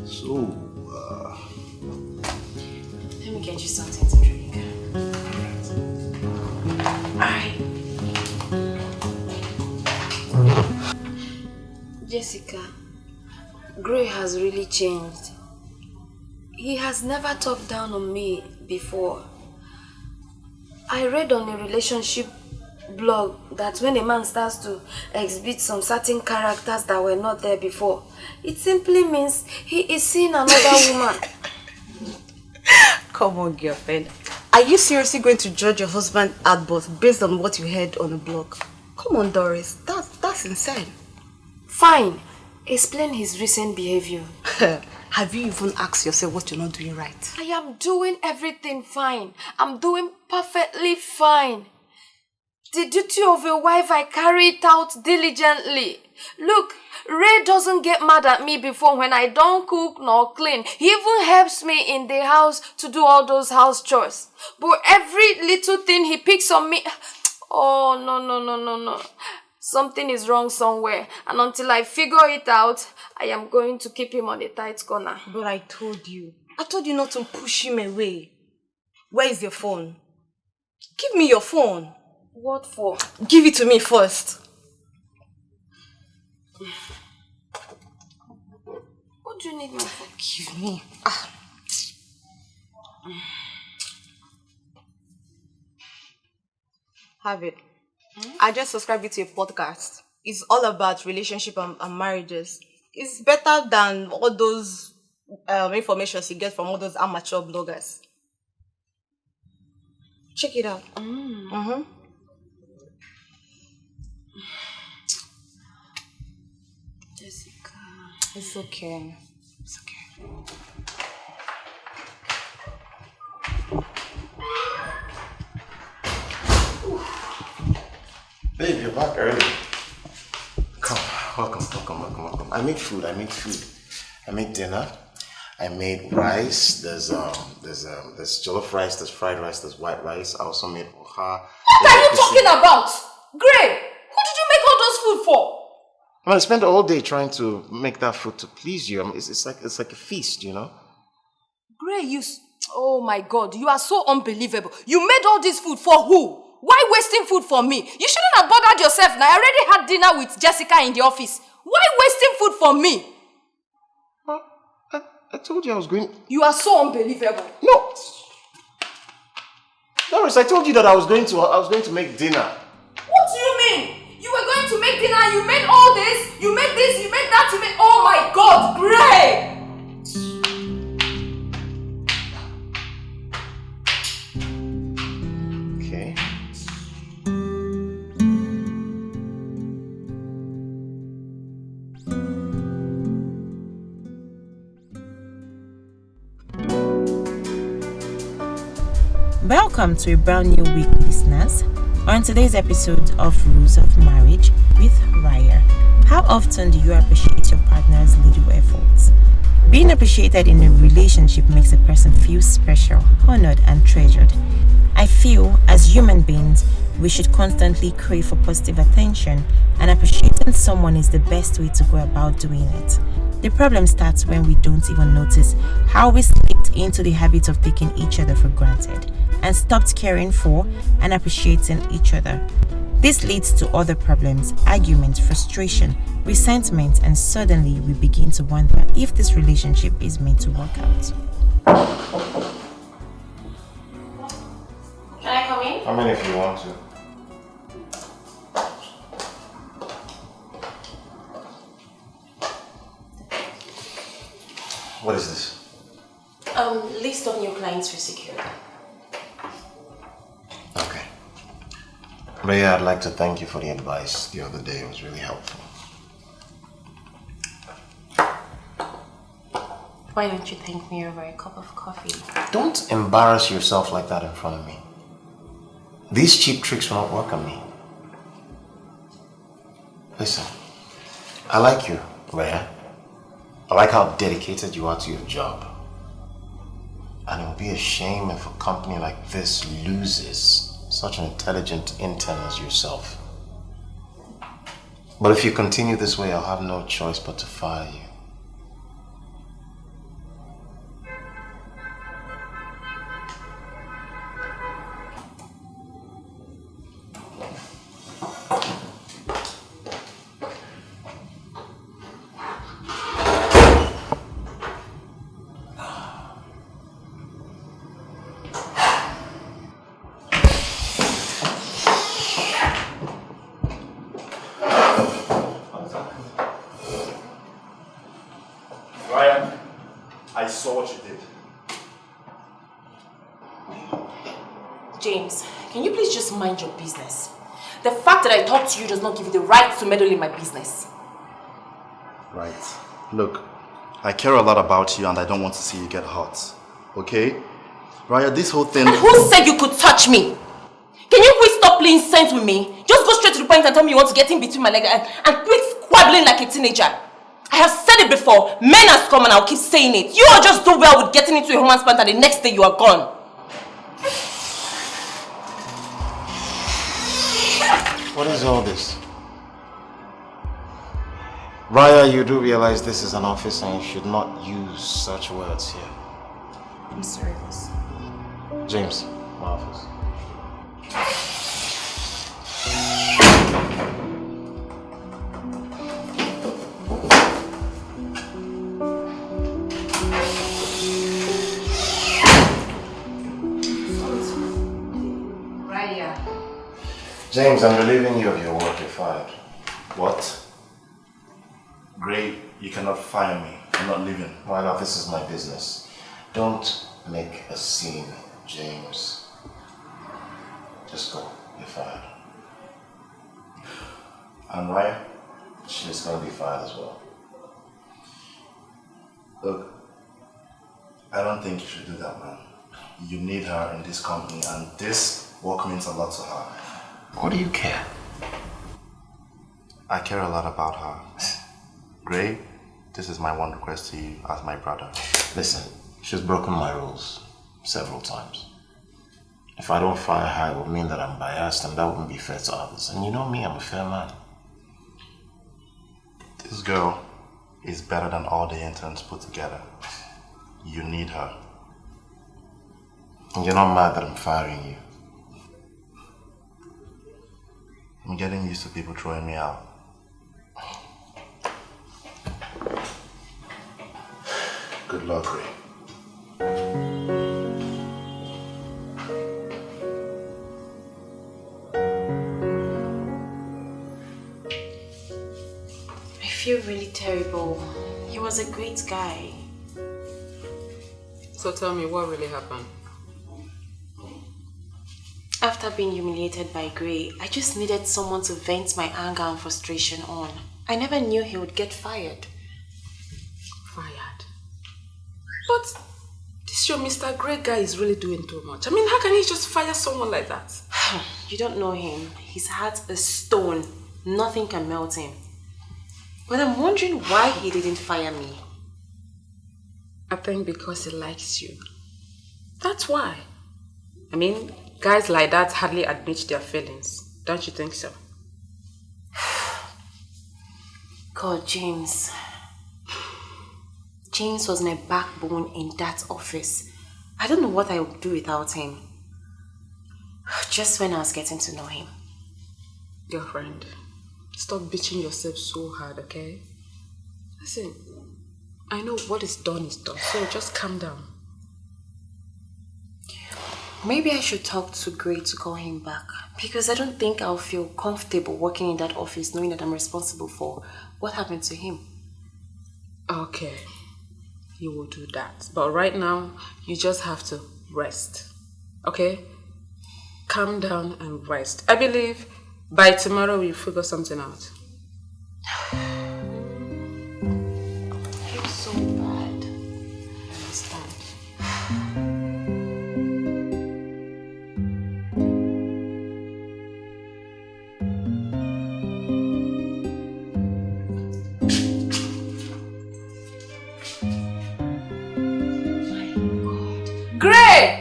So, let me get you something to drink. Alright. Jessica, Gray has really changed. He has never talked down on me before. I read on a relationship blog that when a man starts to exhibit some certain characters that were not there before, it simply means he is seeing another woman. Come on, girlfriend. Are you seriously going to judge your husband at birth based on what you heard on the blog? Come on, Doris. That's insane. Fine. Explain his recent behavior. Have you even asked yourself what you're not doing right? I am doing everything fine. I'm doing perfectly fine. The duty of a wife, I carry it out diligently. Look, Ray doesn't get mad at me before when I don't cook nor clean. He even helps me in the house to do all those house chores. But every little thing he picks on me... Oh, no. Something is wrong somewhere. And until I figure it out, I am going to keep him on a tight corner. But I told you not to push him away. Where is your phone? Give me your phone. What for? Give it to me first. What do you need me for? Give me. Have it. I just subscribed to a podcast. It's all about relationship and marriages. It's better than all those informations you get from all those amateur bloggers. Check it out. Jessica. It's okay. It's okay. Babe, you're back early. Come, welcome. I made food. I made dinner. I made rice. There's jollof rice, there's fried rice, there's white rice. I also made oha. What are you talking about? Gray, who did you make all those food for? I spent all day trying to make that food to please you. It's like a feast, you know? Gray, oh my God, you are so unbelievable. You made all this food for who? Why wasting food for me? You shouldn't have bothered yourself now. I already had dinner with Jessica in the office. Why wasting food for me? I told you I was going... You are so unbelievable. No! Doris, I told you that I was going to make dinner. What do you mean? You were going to make dinner, you made all this, you made this, you made that, you made... Oh my God, Gray! Okay. Welcome to a brand new week, listeners. On today's episode of Rules of Marriage with Raya. How often do you appreciate your partner's little efforts? Being appreciated in a relationship makes a person feel special, honored, and treasured. I feel, as human beings, we should constantly crave for positive attention, and appreciating someone is the best way to go about doing it. The problem starts when we don't even notice how we slipped into the habit of taking each other for granted and stopped caring for and appreciating each other. This leads to other problems, arguments, frustration, resentment, and suddenly we begin to wonder if this relationship is meant to work out. Can I come in? Come in if you want to. What is this? List of new clients we secured. Okay. Rhea, I'd like to thank you for the advice the other day. It was really helpful. Why don't you thank me over a cup of coffee? Don't embarrass yourself like that in front of me. These cheap tricks will not work on me. Listen, I like you, Rhea. I like how dedicated you are to your job. And it would be a shame if a company like this loses such an intelligent intern as yourself. But if you continue this way, I'll have no choice but to fire you. I saw what you did. James, can you please just mind your business? The fact that I talked to you does not give you the right to meddle in my business. Right. Look, I care a lot about you and I don't want to see you get hurt. Okay? Raya, this whole thing... And who said you could touch me? Can you please stop playing sense with me? Just go straight to the point and tell me you want to get in between my legs and quit squabbling like a teenager. I have said it before. Men are scum and I'll keep saying it. You all just do well with getting into a woman's pant and the next day you are gone. What is all this? Raya, you do realize this is an office and you should not use such words here. I'm sorry, boss. James, my office. James, I'm relieving you of your work. You're fired. What? Gray, you cannot fire me. I'm not leaving. Why not? This is my business. Don't make a scene, James. Just go. You're fired. And Raya? She's going to be fired as well. Look, I don't think you should do that, man. You need her in this company and this work means a lot to her. What do you care? I care a lot about her. Gray, this is my one request to you as my brother. Listen, she's broken my rules several times. If I don't fire her, it would mean that I'm biased and that wouldn't be fair to others. And you know me, I'm a fair man. This girl is better than all the interns put together. You need her. And you're not mad that I'm firing you. I'm getting used to people throwing me out. Good luck, Ray. I feel really terrible. He was a great guy. So tell me, what really happened? After being humiliated by Gray, I just needed someone to vent my anger and frustration on. I never knew he would get fired. Fired? But this your Mr. Gray guy is really doing too much. I mean, how can he just fire someone like that? You don't know him. His heart's a stone. Nothing can melt him. But I'm wondering why he didn't fire me. I think because he likes you. That's why. I mean, guys like that hardly admit their feelings. Don't you think so? God, James. James was my backbone in that office. I don't know what I would do without him. Just when I was getting to know him. Girlfriend, stop bitching yourself so hard, okay? Listen, I know what is done, so just calm down. Maybe I should talk to Gray to call him back. Because I don't think I'll feel comfortable working in that office knowing that I'm responsible for what happened to him. Okay, you will do that. But right now, you just have to rest. Okay? Calm down and rest. I believe by tomorrow we'll figure something out. I feel so bad. I understand. Gray!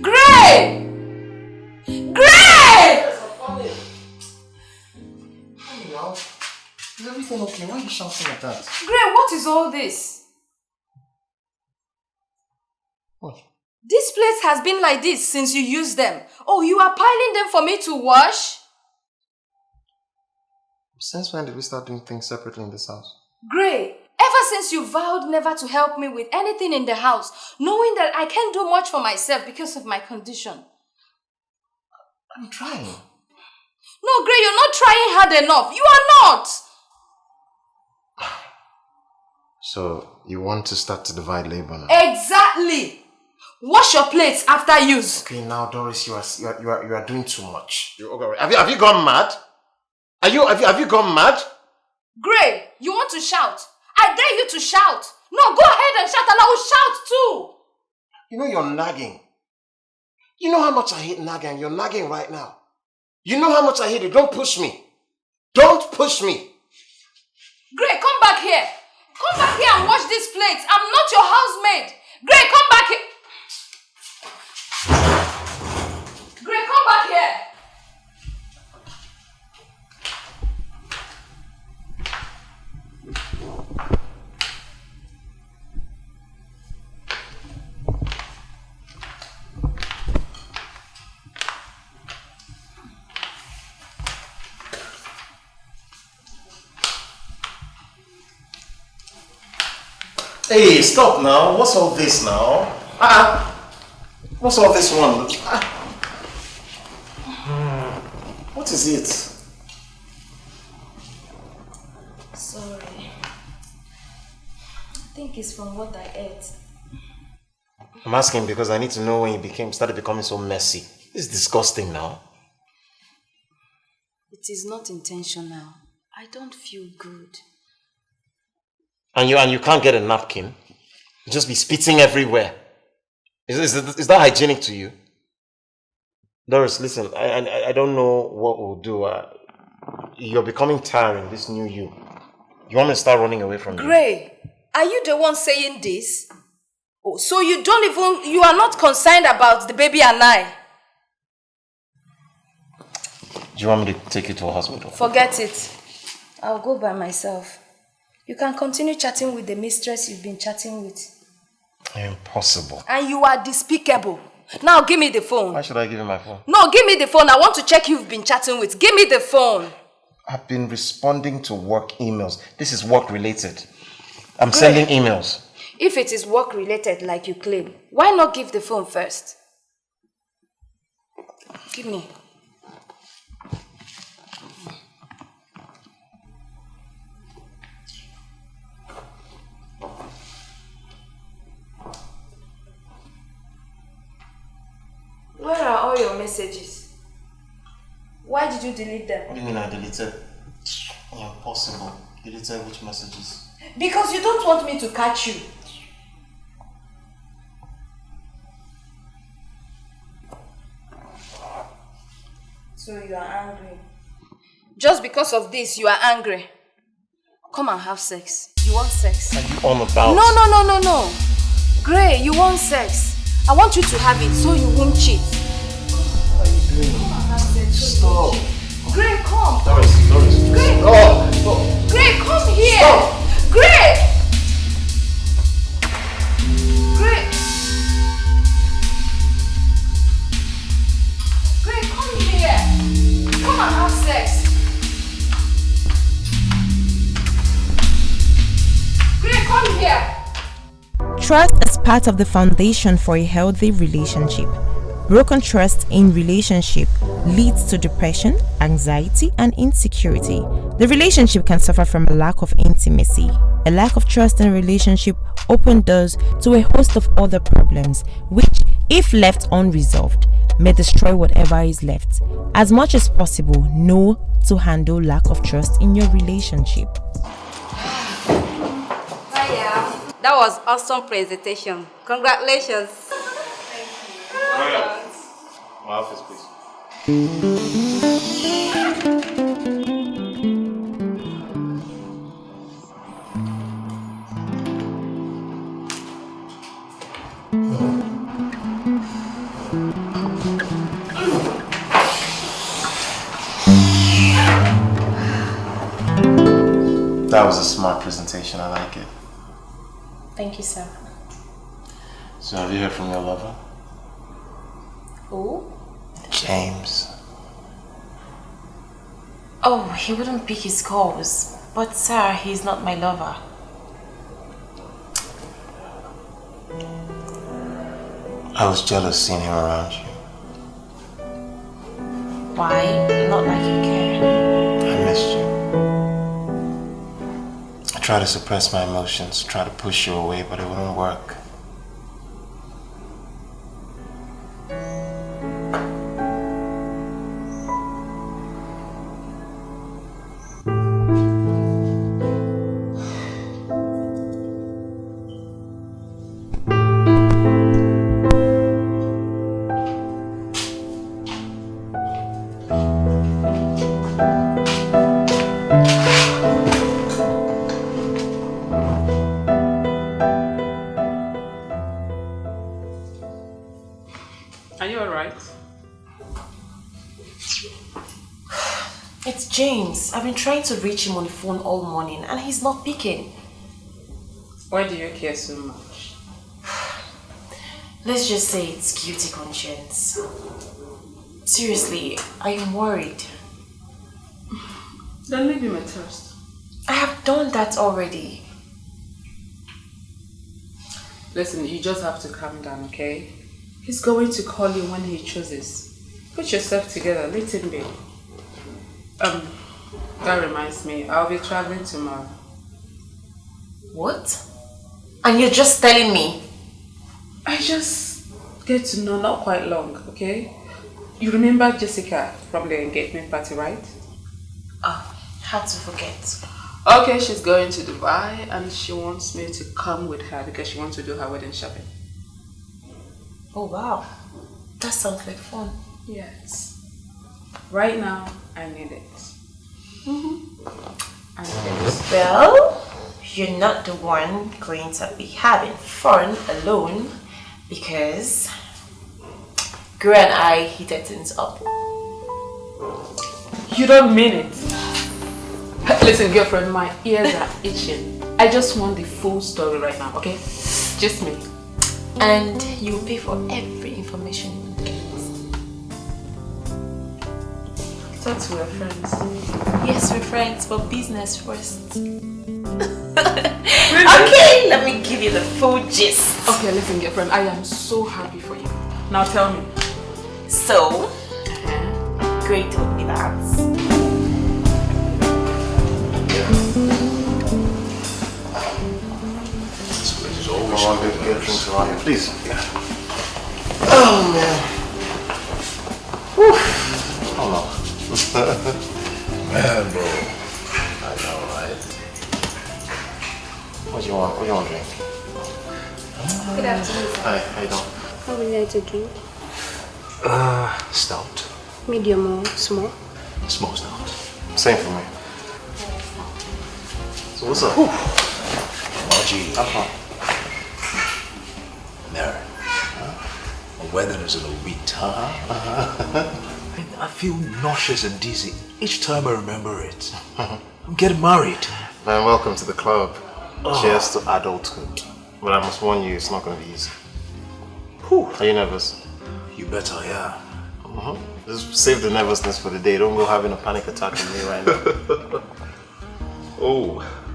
Gray! Gray! Is everything okay? Why are you shouting like that? Gray, what is all this? What? This place has been like this since you used them. Oh, you are piling them for me to wash? Since when did we start doing things separately in this house? Gray, ever since you vowed never to help me with anything in the house, knowing that I can't do much for myself because of my condition. I'm trying. No, Gray, you're not trying hard enough. You are not. So, you want to start to divide labor now? Exactly. Wash your plates after use. Okay, now Doris, you are doing too much. Have you gone mad? Have you gone mad? Gray, you want to shout? I dare you to shout. No, go ahead and shout and I will shout too. You know you're nagging. You know how much I hate nagging. You're nagging right now. You know how much I hate it. Don't push me. Don't push me. Gray, come back here. Come back here and wash these plates. I'm not your housemaid. Gray, come back here. Gray, come back here. Hey, stop now. What's all this now? What's all this one? What is it? Sorry. I think it's from what I ate. I'm asking because I need to know when you started becoming so messy. This is disgusting now. It is not intentional. I don't feel good. And you can't get a napkin? You just be spitting everywhere. Is that hygienic to you? Doris, listen, I don't know what we'll do. You're becoming tiring, this new you. You want me to start running away from you? Gray, are you the one saying this? Oh, so you are not concerned about the baby and I? Do you want me to take you to a hospital? Forget it. I'll go by myself. You can continue chatting with the mistress you've been chatting with. Impossible. And you are despicable. Now give me the phone. Why should I give you my phone? No, give me the phone. I want to check who you've been chatting with. Give me the phone. I've been responding to work emails. This is work related. I'm sending emails. If it is work related like you claim, why not give the phone first? Give me. Where are all your messages? Why did you delete them? What do you mean I deleted? Impossible. Deleted which messages? Because you don't want me to catch you. So you are angry. Just because of this, you are angry. Come and have sex. You want sex? Are you on about? No. Gray, you want sex. I want you to have it so you won't cheat. What are you doing? Come and have sex. Stop. Gray, come. Doris. Gray. Stop. Gray, come here. Stop. Gray. Gray, come here. Come and Trust is part of the foundation for a healthy relationship. Broken trust in relationship leads to depression, anxiety, and insecurity. The relationship can suffer from a lack of intimacy. A lack of trust in a relationship opens doors to a host of other problems, which, if left unresolved, may destroy whatever is left. As much as possible, know to handle lack of trust in your relationship. Hiya. That was awesome presentation. Congratulations. My office, please. That was a smart presentation. I like it. Thank you, sir. So, have you heard from your lover? Who? James. Oh, he wouldn't pick his calls. But sir, he's not my lover. I was jealous seeing him around you. Why? Not like you care. I missed you. I tried to suppress my emotions, try to push you away, but it wouldn't work. It's James. I've been trying to reach him on the phone all morning and he's not picking. Why do you care so much? Let's just say it's guilty conscience. Seriously, I am worried. Then leave him at first. I have done that already. Listen, you just have to calm down, okay? He's going to call you when he chooses. Put yourself together, let him be. That reminds me, I'll be traveling tomorrow. What? And you're just telling me? I just get to know not quite long, okay? You remember Jessica from the engagement party, right? Oh, how to forget. Okay, she's going to Dubai and she wants me to come with her because she wants to do her wedding shopping. Oh wow, that sounds like fun. Yes. Right now, I need it. I need it. Well, you're not the one going to be having fun alone because Gru and I heated things up. You don't mean it. Listen, girlfriend, my ears are itching. I just want the full story right now, okay? Just me. And you'll pay for every information you get. Thought we were friends. Yes, we're friends, but business first. Okay, let me give you the full gist. Okay, listen, girlfriend, I am so happy for you. Now tell me. So, Great told me that. This place is always I want to get things around here, please. Oh man. Whew. Oh no. man, bro. I know, right? What do you want? What do you want to drink? Good afternoon. Hi, how you doing? How would you like to drink? Stout. Medium or small? Small stout. Same for me. So what's up? Margie. There. The weather is a little bit. I feel nauseous and dizzy each time I remember it. I'm getting married. Man, welcome to the club. Cheers to adulthood. But I must warn you, it's not going to be easy. Are you nervous? You bet I am. Just save the nervousness for the day. Don't go having a panic attack on me right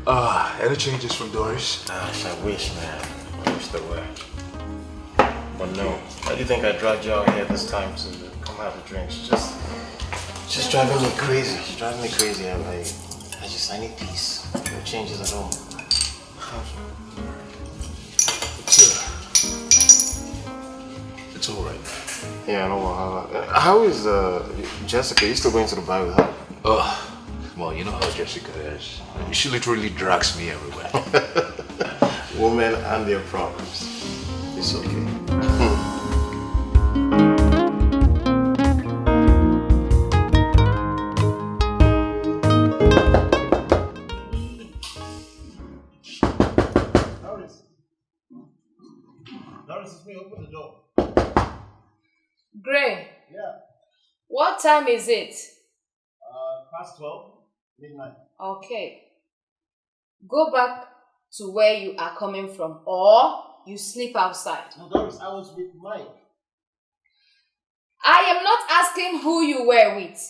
now. Any changes from Doris? Gosh, I wish, man. I wish there were. But no, why do you think I dragged you out here this time to come have a drink? She's just driving me crazy. She's driving me crazy. I need peace. No changes at all. It's alright. Yeah, I know. How is Jessica? Are you still going to the bar with her? Oh, well, you know how Jessica is. She literally drags me everywhere. Women and their problems. It's okay. Doris, it's me. Open the door. Gray, Yeah. what time is it? Past 12, midnight. Okay. Go back to where you are coming from, or you sleep outside. No, Doris, I was with Mike. I am not asking who you were with.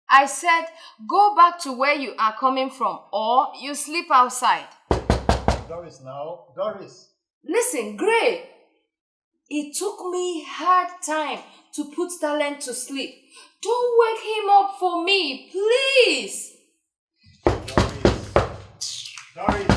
I said, go back to where you are coming from, or you sleep outside. Doris, now. Doris. Listen, Gray. It took me hard time to put Talent to sleep. Don't wake him up for me, please. Doris.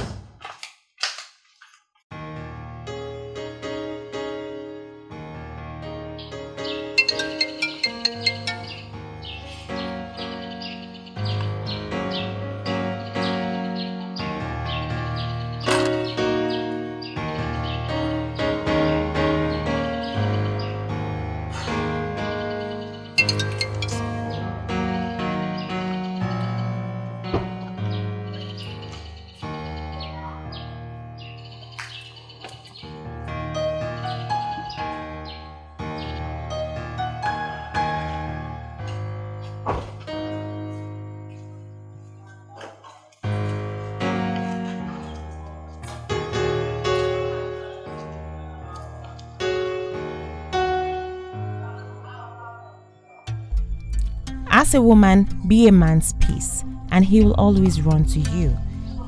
As a woman, be a man's peace, and he will always run to you.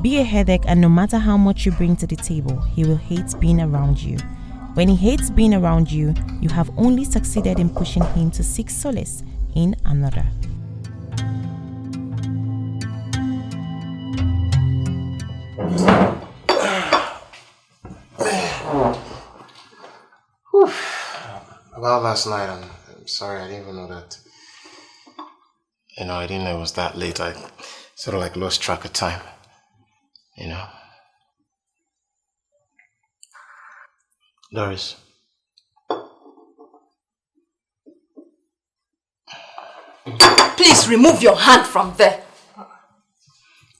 Be a headache, and no matter how much you bring to the table, he will hate being around you. When he hates being around you, you have only succeeded in pushing him to seek solace in another. About last night, I'm sorry, I didn't even know that. I didn't know it was that late. I sort of like lost track of time, Doris. Please remove your hand from there.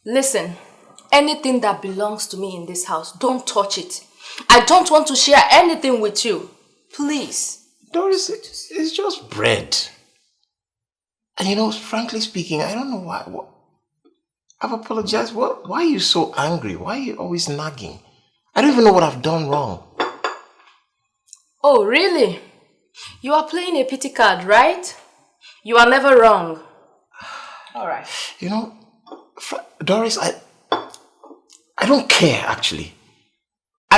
Listen, anything that belongs to me in this house, don't touch it. I don't want to share anything with you. Please. Doris, it's just bread. And frankly speaking, I don't know why. I've apologized. Why are you so angry? Why are you always nagging? I don't even know what I've done wrong. Oh, really? You are playing a pity card, right? You are never wrong. All right. Doris, I don't care, actually.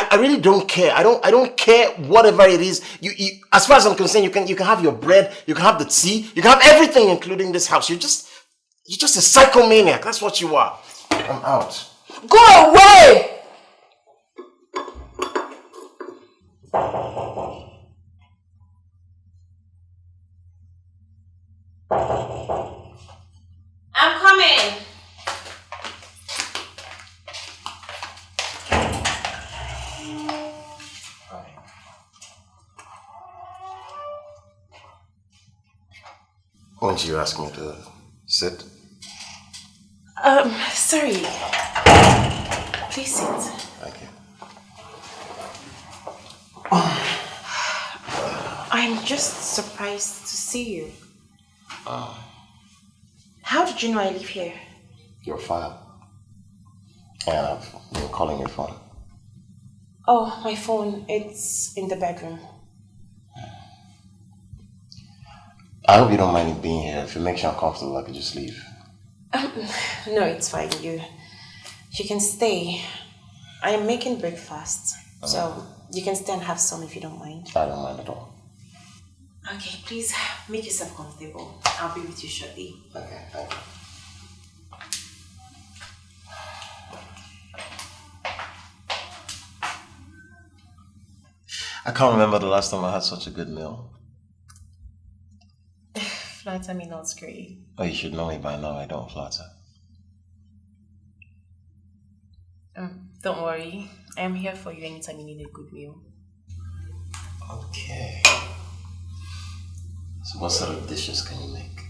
I really don't care. I don't care whatever it is. You as far as I'm concerned, you can have your bread, you can have the tea, you can have everything, including this house. You're just a psychomaniac. That's what you are. I'm out. Go away! I'm coming. Won't you ask me to sit? Sorry. Please sit. Thank you. I'm just surprised to see you. How did you know I live here? Your file. And I've been calling your phone. Oh, my phone. It's in the bedroom. I hope you don't mind me being here. If it makes you uncomfortable, I could just leave. No, it's fine. You can stay. I am making breakfast. So You can stay and have some if you don't mind. I don't mind at all. Okay, please make yourself comfortable. I'll be with you shortly. Okay, thank you. I can't remember the last time I had such a good meal. Flatter me not, great. Oh, you should know me by now. I don't flatter. Don't worry. I am here for you anytime you need a good meal. Okay. So what sort of dishes can you make?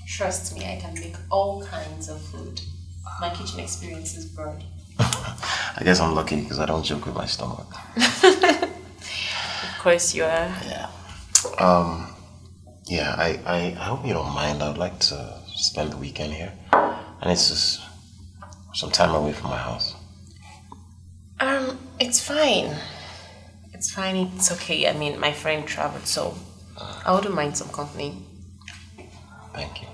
Trust me, I can make all kinds of food. My kitchen experience is broad. I guess I'm lucky because I don't joke with my stomach. Of course you are. Yeah. Yeah, I hope you don't mind. I would like to spend the weekend here. And it's just some time away from my house. It's fine. It's fine, it's okay. I mean, my friend traveled, so I wouldn't mind some company. Thank you.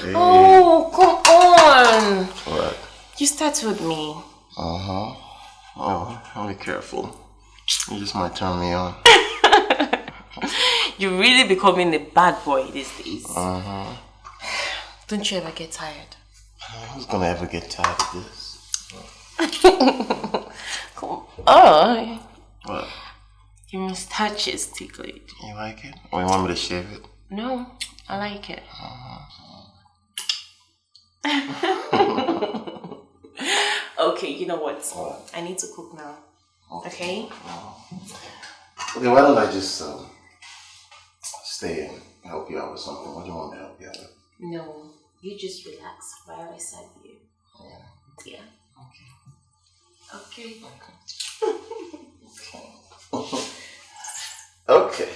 Hey. Oh, come on! What? You startled me. Uh-huh. Oh, I'll be careful. You just might turn me on. You're really becoming a bad boy these days. Uh-huh. Don't you ever get tired? Who's gonna ever get tired of this? Come on. What? Your mustache is tickled. You like it? Or you want me to shave it? No, I like it. Okay, you know what? I need to cook now. Okay? Okay, why don't I just stay and help you out with something? What do you want me to help you out with? No, you just relax while I serve you. Yeah? Yeah. Okay. Okay. Okay.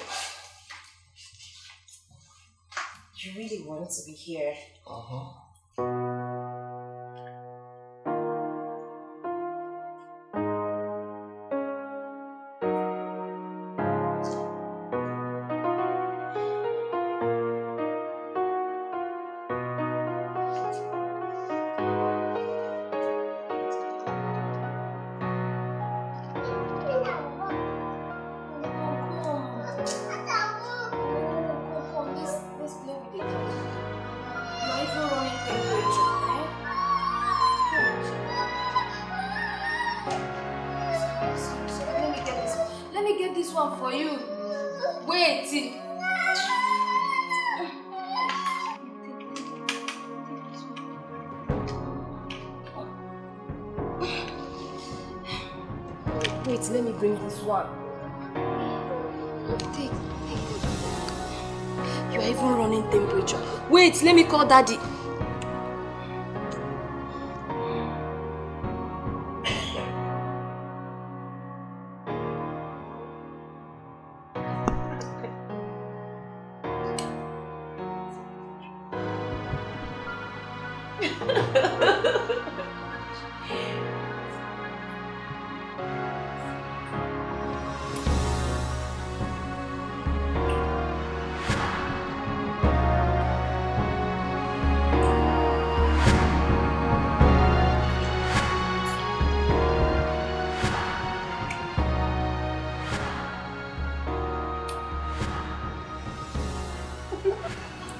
You really want to be here? Uh-huh. One for you. Wait. Wait, let me bring this one. Take. You are even running temperature. Wait, let me call daddy.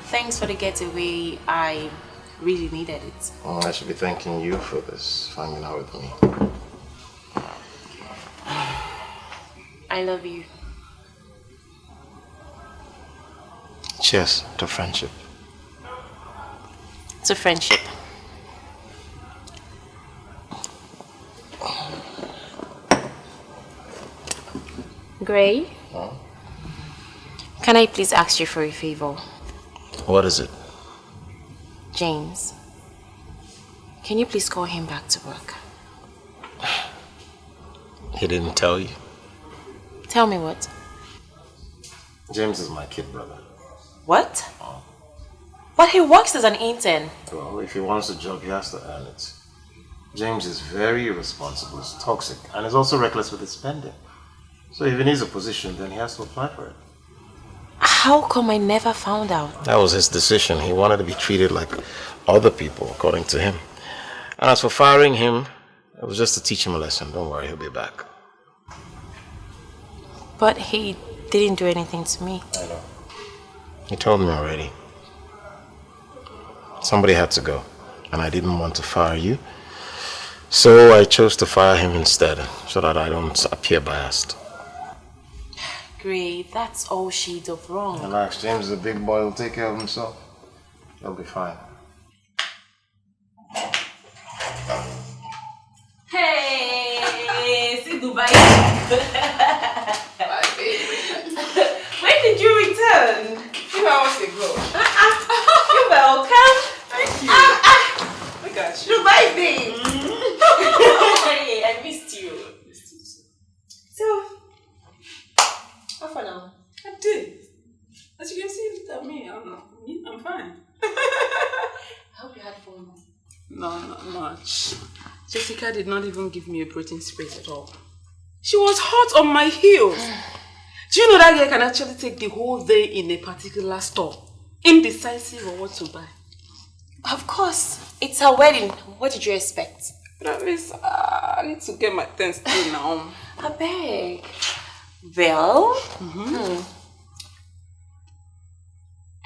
Thanks for the getaway. I really needed it. I should be thanking you for this, finding out with me. I love you. Cheers to friendship. To friendship. Gray? Huh? Can I please ask you for a favor? What is it? James, can you please call him back to work? He didn't tell you? Tell me what? James is my kid brother. What? But he works as an intern. Well, if he wants a job, he has to earn it. James is very irresponsible, is toxic, and is also reckless with his spending. So if he needs a position, then he has to apply for it. How come I never found out? That was his decision. He wanted to be treated like other people, according to him. And as for firing him, it was just to teach him a lesson. Don't worry, he'll be back. But he didn't do anything to me. I know. He told me already. Somebody had to go, and I didn't want to fire you. So I chose to fire him instead, so that I don't appear biased. Great, that's all shades of wrong. Relax, James is a big boy, he'll take care of himself. He'll be fine. Hey, see Dubai. Bye, baby. When did you return? 2 hours ago. You're welcome. Thank you. Look at you. Dubai, babe. Hey, I missed you. So, how far now? I did. As you can see, look at me. I'm fine. I hope you had fun. No, not much. Jessica did not even give me a breathing space at all. She was hot on my heels. Do you know that girl can actually take the whole day in a particular store, indecisive on what to buy? Of course. It's her wedding. What did you expect? But at least I need to get my things through now. I beg. Well,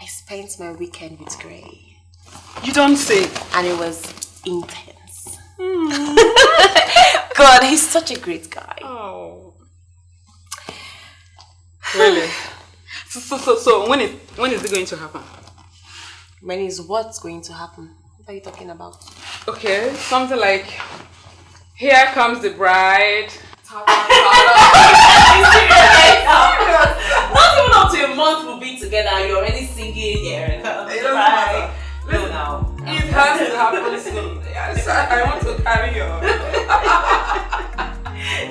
I spent my weekend with Gray. You don't say. And it was intense. God, he's such a great guy. Oh. Really? So when is it going to happen? When is what's going to happen? What are you talking about? Okay, something like, here comes the bride. Not even up to a month we'll be together and you're already singing here. Right? No, now. It has to happen soon. Yes, I want to carry you.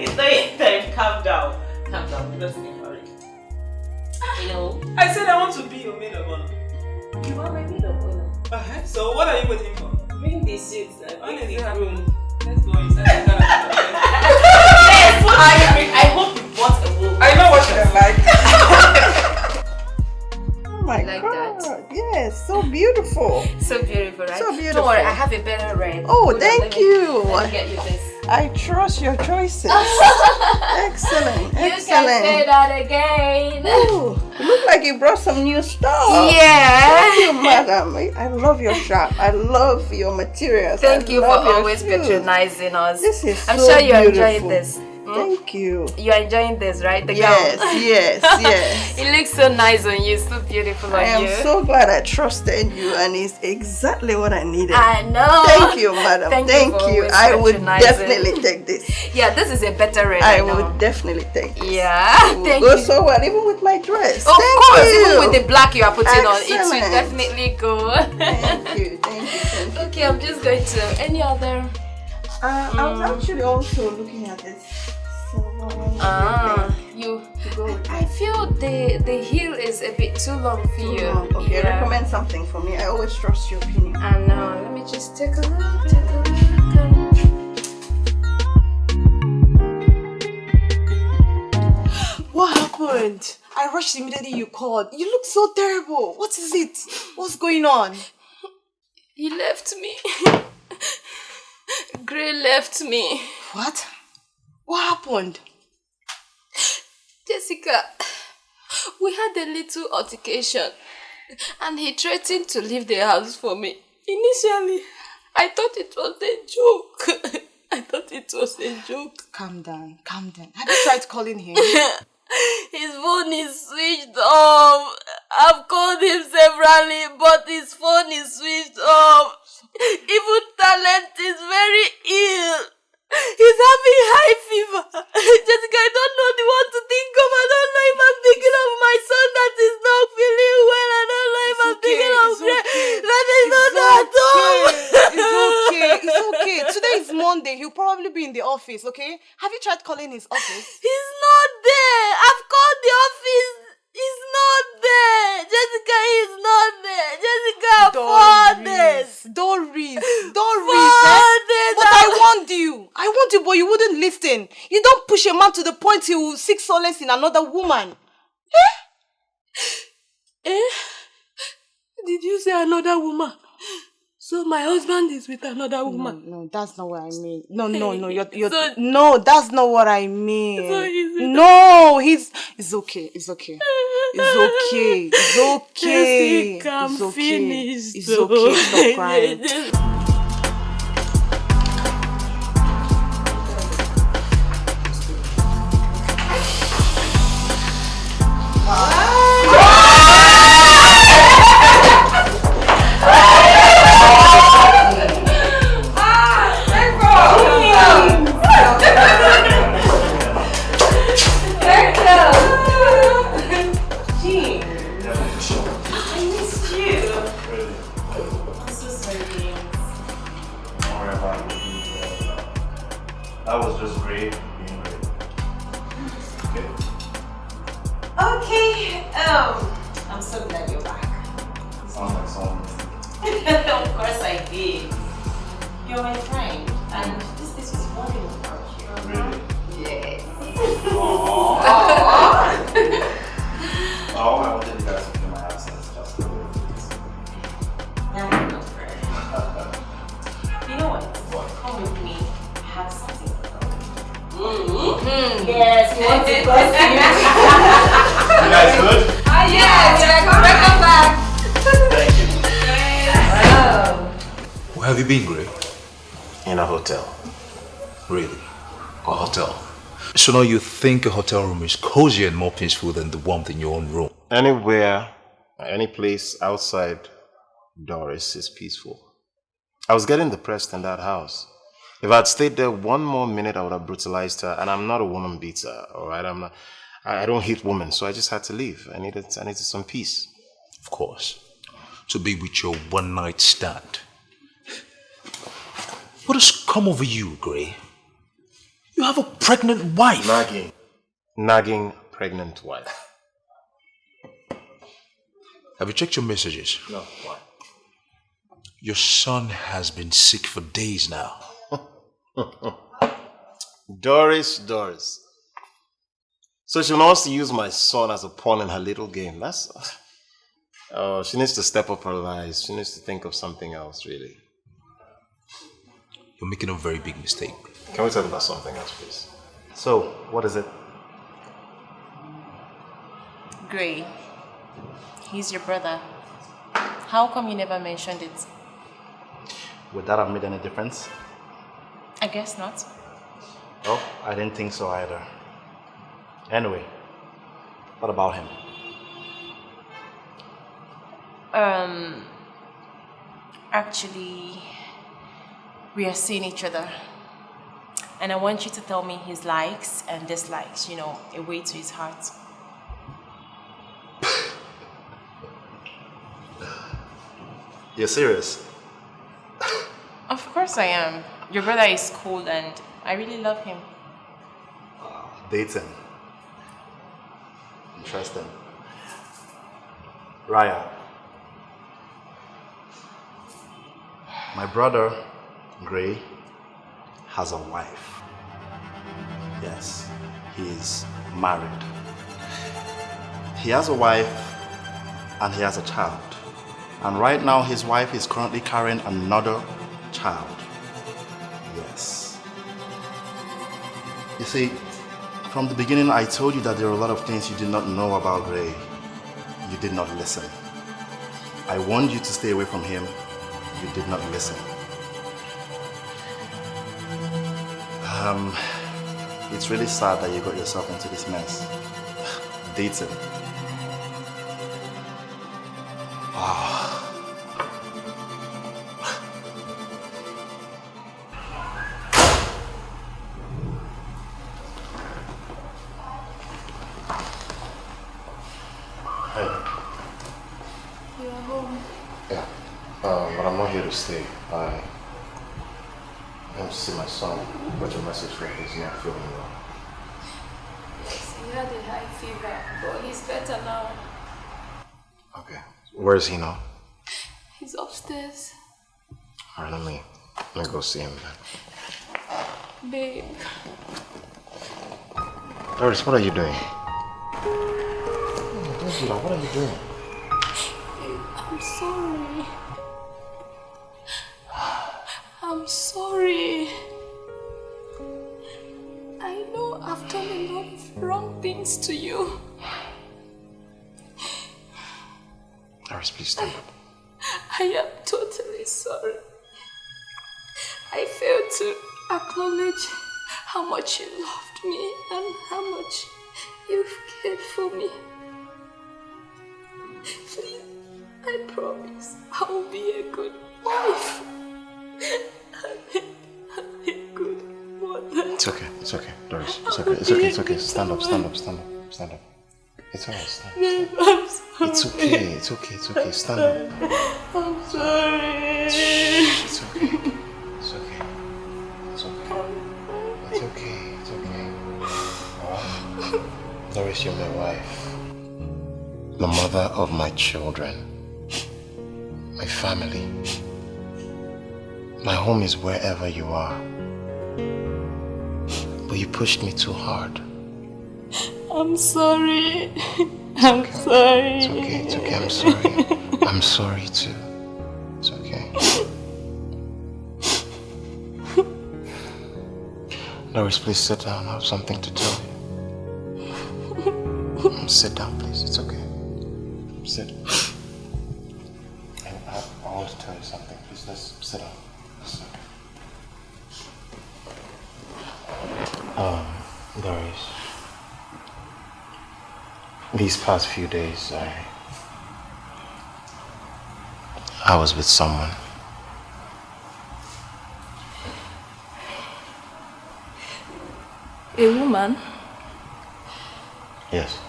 It's not yet time. Calm down. Calm down. You're not in a hurry. You know? I said I want to be your maid of honor. You are my maid of honor. So what are you waiting for? Bring the suits. When Bring is the it room. happening? Let's go inside. Yes, I hope you bought a room. I know what you're like. Oh my like God! that. Yes, so beautiful. So beautiful, right? So beautiful. Don't worry, I have a better red. Oh, Hold on, thank you. Let me get you this. I trust your choices. Excellent, You can say excellent. that again. Oh, you look like you brought some new stuff. Yeah. Thank you, madam. I love your shop. I love your materials. Thank you for love your always shoes. patronizing us. This is I'm so sure you're beautiful. enjoying this. Thank you. You're enjoying this, right? The Yes, gown. yes, yes. It looks so nice on you, so beautiful on I you. am so glad I trusted you, and it's exactly what I needed. I know. Thank you, madam. Thank Thank you for you. always I would patronizing. definitely take this. Yeah, this is a better red. I know. would definitely take this. Yeah, It will thank go you. so well, even with my dress. Of Thank course, you. even with the black you are putting on, it will Excellent. definitely go. Thank you, thank you, thank you. Okay, I'm just going to. Any other? I was actually also looking at this. So You. to go with I feel the heel is a bit too long for too you. long. Okay, Yeah. recommend something for me. I always trust your opinion. I know. Let me just take a look. Take a look. What happened? I rushed immediately you called. You look so terrible. What is it? What's going on? He left me. Gray left me. What? What happened? Jessica, we had a little altercation. And he threatened to leave the house for me. Initially, I thought it was a joke. I thought it was a joke. Calm down, calm down. Have you tried calling him? His phone is switched off. I've called him severally, but his phone is switched off. Even Talent is very ill. He's having high fever. Jessica, I don't know what to think of. I don't know if I'm thinking of my son that is not feeling well. I don't know if I'm thinking of that is not at home. It's okay. Today is Monday. He'll probably be in the office, okay? Have you tried calling his office? He's not there. I've called the office. He's not there. Jessica is not there. Jessica, 4 days. Doris. But I want you, but you wouldn't listen. You don't push a man to the point he will seek solace in another woman. Did you say another woman? So my husband is with another woman? No, that's not what I mean. No, you're So- no, that's not what I mean. So he's with No, it's okay. It's okay. Jessica, I'm It's okay. finished. It's okay. Stop crying. That was just great, being great. Okay? Okay, I'm so glad you're back. Sounds like someone. Of course I did. You're my friend, and this is what it about you. Really? Yes. Aww. Oh, I wanted you guys to feel my absence just a little bit. That's not fair. You know what? Come with me. I have something to tell you. Yes, you want to gossip? You guys good? Yes, welcome back. Thank you. Where have you been, Gray? In a hotel. Really? A hotel? So now you think a hotel room is cozier and more peaceful than the warmth in your own room? Anywhere, any place outside Doris is peaceful. I was getting depressed in that house. If I'd stayed there one more minute, I would have brutalized her. And I'm not a woman beater, all right? I don't hate women, so I just had to leave. I needed some peace. Of course. To be with your one-night stand. What has come over you, Gray? You have a pregnant wife. Nagging pregnant wife. Have you checked your messages? No, why? Your son has been sick for days now. Doris. So she wants to use my son as a pawn in her little game. She needs to step up her lies. She needs to think of something else, really. You're making a very big mistake. Can we talk about something else, please? So, what is it? Gray, he's your brother. How come you never mentioned it? Would that have made any difference? I guess not. Oh, I didn't think so either. Anyway, what about him? Actually, we are seeing each other. And I want you to tell me his likes and dislikes, a way to his heart. You're serious? Of course I am. Your brother is cool and I really love him. Dating. Interesting. Raya. My brother, Gray, has a wife. Yes, he is married. He has a wife and he has a child. And right now his wife is currently carrying another child. Yes. You see, from the beginning I told you that there are a lot of things you did not know about Gray. You did not listen. I warned you to stay away from him. You did not listen. It's really sad that you got yourself into this mess. Dating. But I'm not here to stay. I want to see my son. Got your message that he's not feeling well. Yes, he had a high fever, but he's better now. Okay. Where is he now? He's upstairs. Alright, let me go see him then. Babe. Doris, what are you doing? Don't do that. What are you doing? I'm sorry. I'm sorry. I know I've done a lot of wrong things to you. Doris, please stand up. I am totally sorry. I failed to acknowledge how much you loved me and how much you've cared for me. Please, I promise I will be a good wife. I'm a good mother. It's okay, Doris. It's okay. Stand up. It's alright, stand up. I'm sorry. It's okay. Stand up. I'm sorry. It's okay. Doris, you're my wife. The mother of my children. My family. My home is wherever you are. But you pushed me too hard. I'm sorry. I'm sorry. It's okay. I'm sorry. I'm sorry too. It's okay. Doris, please sit down. I have something to tell you. Sit down, please. It's okay. Sit. I want to tell you something. Please, let's sit down. Doris. These past few days, I was with someone. A woman? Yes.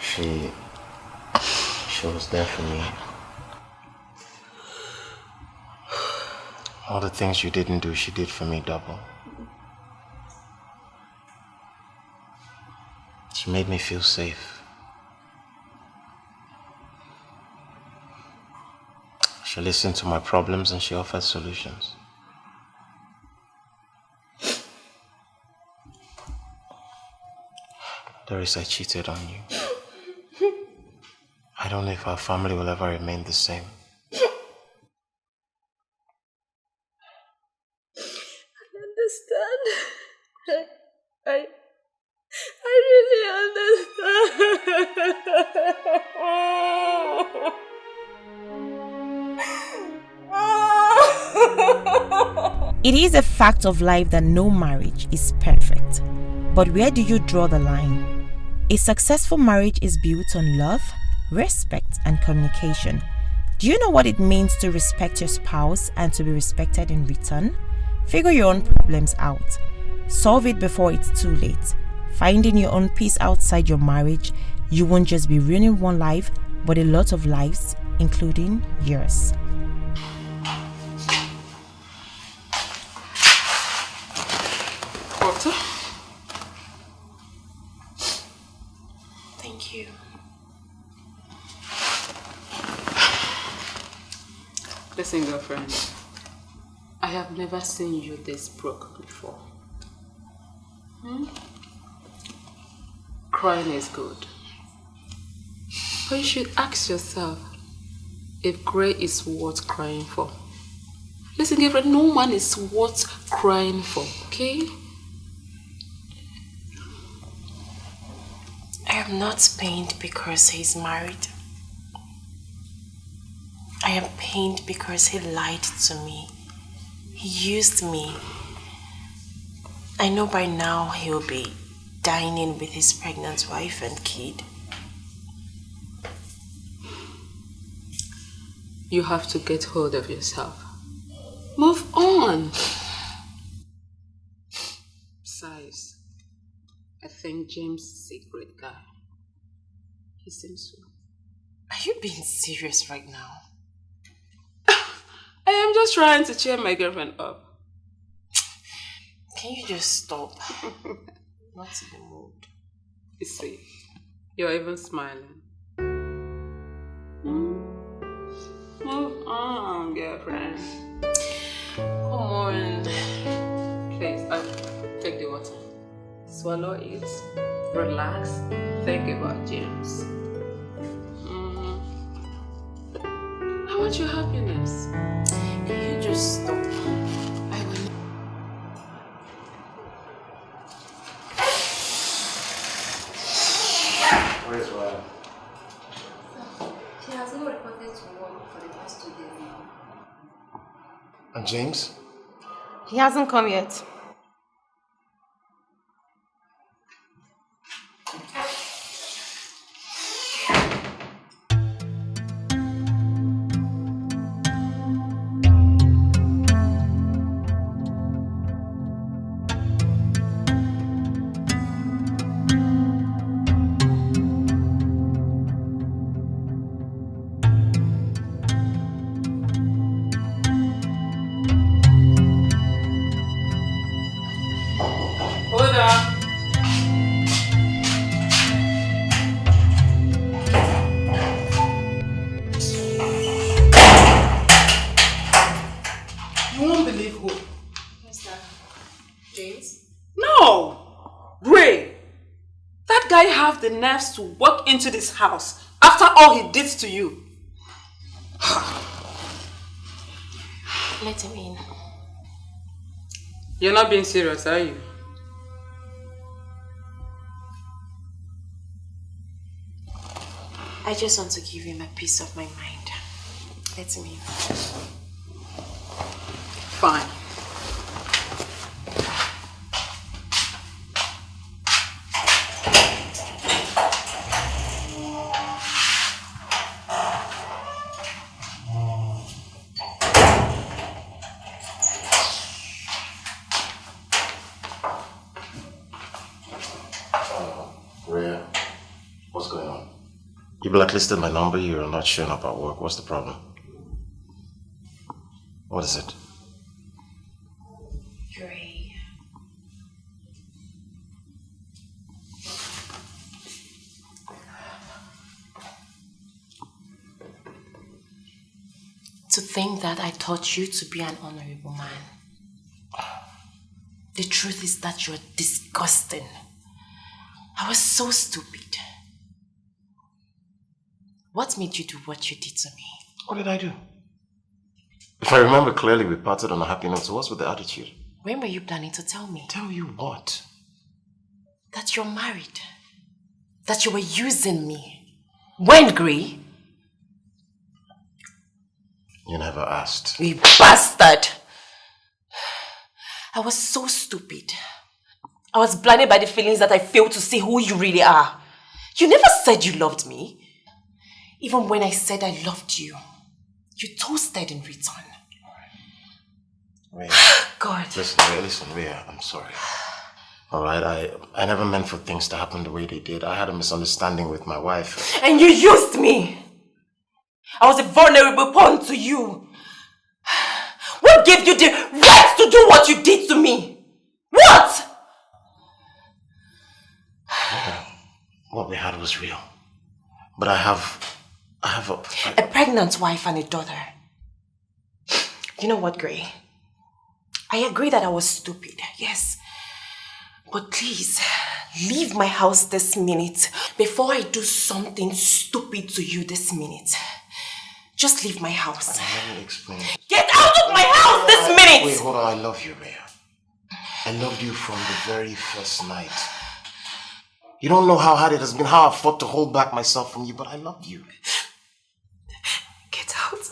She was there for me. All the things you didn't do, she did for me double. She made me feel safe. She listened to my problems and she offered solutions. Doris, I cheated on you. I don't know if our family will ever remain the same. I understand. I really understand. It is a fact of life that no marriage is perfect. But where do you draw the line? A successful marriage is built on love, respect, and communication. Do you know what it means to respect your spouse and to be respected in return? Figure your own problems out. Solve it before it's too late. Finding your own peace outside your marriage, you won't just be ruining one life, but a lot of lives, including yours. Water? Thank you. Listen, girlfriend. I have never seen you this broke before. Crying is good. But you should ask yourself if Gray is worth crying for. Listen, girlfriend, no man is worth crying for, okay? I am not pained because he's married. I am pained because he lied to me. He used me. I know by now he'll be dining with his pregnant wife and kid. You have to get hold of yourself. Move on. Besides, I think James is a great guy. He seems so. Are you being serious right now? I am just trying to cheer my girlfriend up. Can you just stop? Not in the mood. You see, you're even smiling. Move on, girlfriend. Come on. Please, take the water. Swallow it. Relax. Think about James. I want your happiness. Can you just stop? I will. Where's Ryan? She has not reported to work for the past 2 days now. And James? He hasn't come yet. The nerves to walk into this house after all he did to you. Let him in. You're not being serious, are you? I just want to give him a piece of my mind. Let him in. Fine. You blacklisted my number, you're not showing up at work. What's the problem? What is it? Gray. To think that I taught you to be an honorable man. The truth is that you're disgusting. I was so stupid. What made you do what you did to me? What did I do? If I remember clearly, we parted on a happy note, so what's with the attitude? When were you planning to tell me? Tell you what? That you're married. That you were using me. When, Gray? You never asked. You bastard! I was so stupid. I was blinded by the feelings that I failed to see who you really are. You never said you loved me. Even when I said I loved you, you toasted in return. Rhea. God. Listen, Rhea, I'm sorry. Alright, I never meant for things to happen the way they did. I had a misunderstanding with my wife. And you used me! I was a vulnerable pawn to you. What gave you the right to do what you did to me? What? Yeah, what we had was real. But I have a pregnant wife and a daughter. You know what, Gray? I agree that I was stupid, yes. But please, leave my house this minute before I do something stupid to you this minute. Just leave my house. Let me explain. Get out of my house this minute! Wait, hold on. I love you, Rhea. I loved you from the very first night. You don't know how hard it has been, how I've fought to hold back myself from you, but I love you. Get out.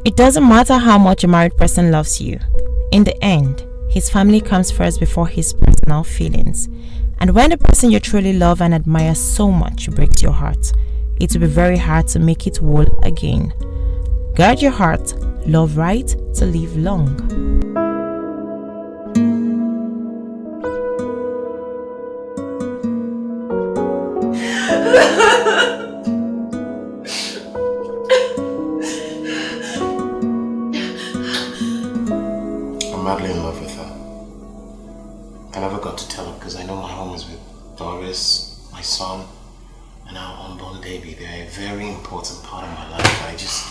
It doesn't matter how much a married person loves you. In the end, his family comes first before his personal feelings. And when the person you truly love and admire so much breaks your heart, it will be very hard to make it whole again. Guard your heart, love right to live long. I'm madly in love with her. I never got to tell her because I know my home is with Doris, my son, and our unborn baby. They're a very important part of my life. I just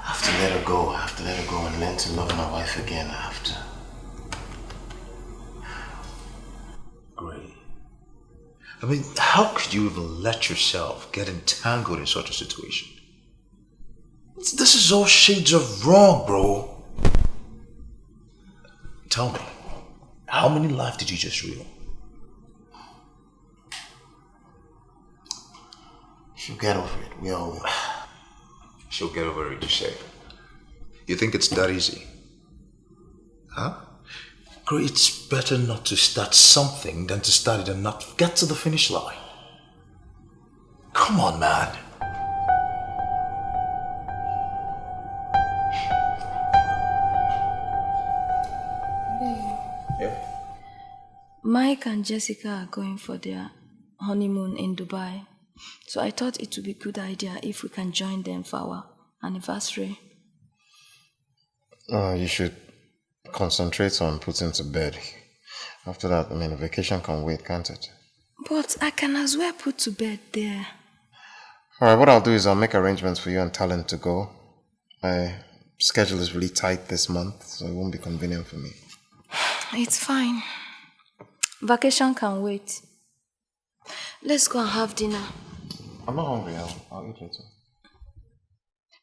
have to let her go. I have to let her go and learn to love my wife again. I have to. Gray. I mean, how could you even let yourself get entangled in such a situation? This is all shades of wrong, bro. Tell me, how many lives did you just ruin? She'll get over it. We all will. She'll get over it, you say? You think it's that easy? Huh? Gray, it's better not to start something than to start it and not get to the finish line. Come on, man. Mike and Jessica are going for their honeymoon in Dubai. So I thought it would be a good idea if we can join them for our anniversary. You should concentrate on putting to bed. After that, a vacation can wait, can't it? But I can as well put to bed there. Alright, what I'll do is I'll make arrangements for you and Talent to go. My schedule is really tight this month, so it won't be convenient for me. It's fine. Vacation can wait. Let's go and have dinner. I'm not hungry. I'll eat later.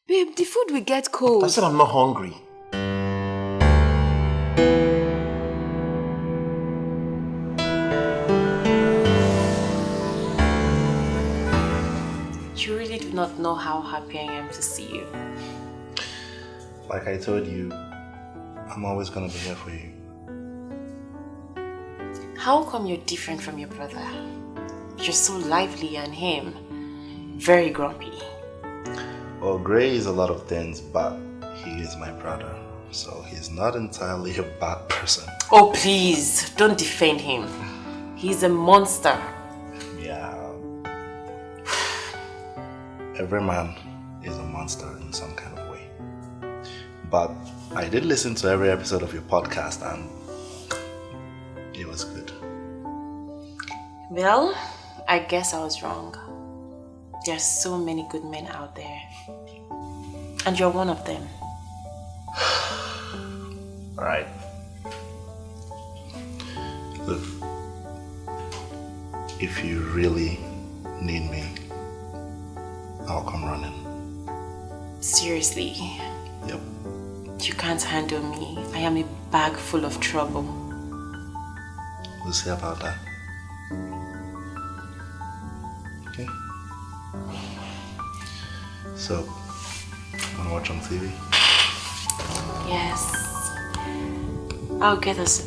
Babe, the food will get cold. I said I'm not hungry. You really do not know how happy I am to see you. Like I told you, I'm always gonna be here for you. How come you're different from your brother? You're so lively and him, very grumpy. Well, Gray is a lot of things, but he is my brother, so he's not entirely a bad person. Oh please, don't defend him. He's a monster. Yeah. Every man is a monster in some kind of way. But I did listen to every episode of your podcast and it was good. Well, I guess I was wrong. There are so many good men out there. And you're one of them. Alright. Look, if you really need me, I'll come running. Seriously? Yep. You can't handle me. I am a bag full of trouble. We'll see about that. Okay. So, wanna watch on TV? Yes. I'll get us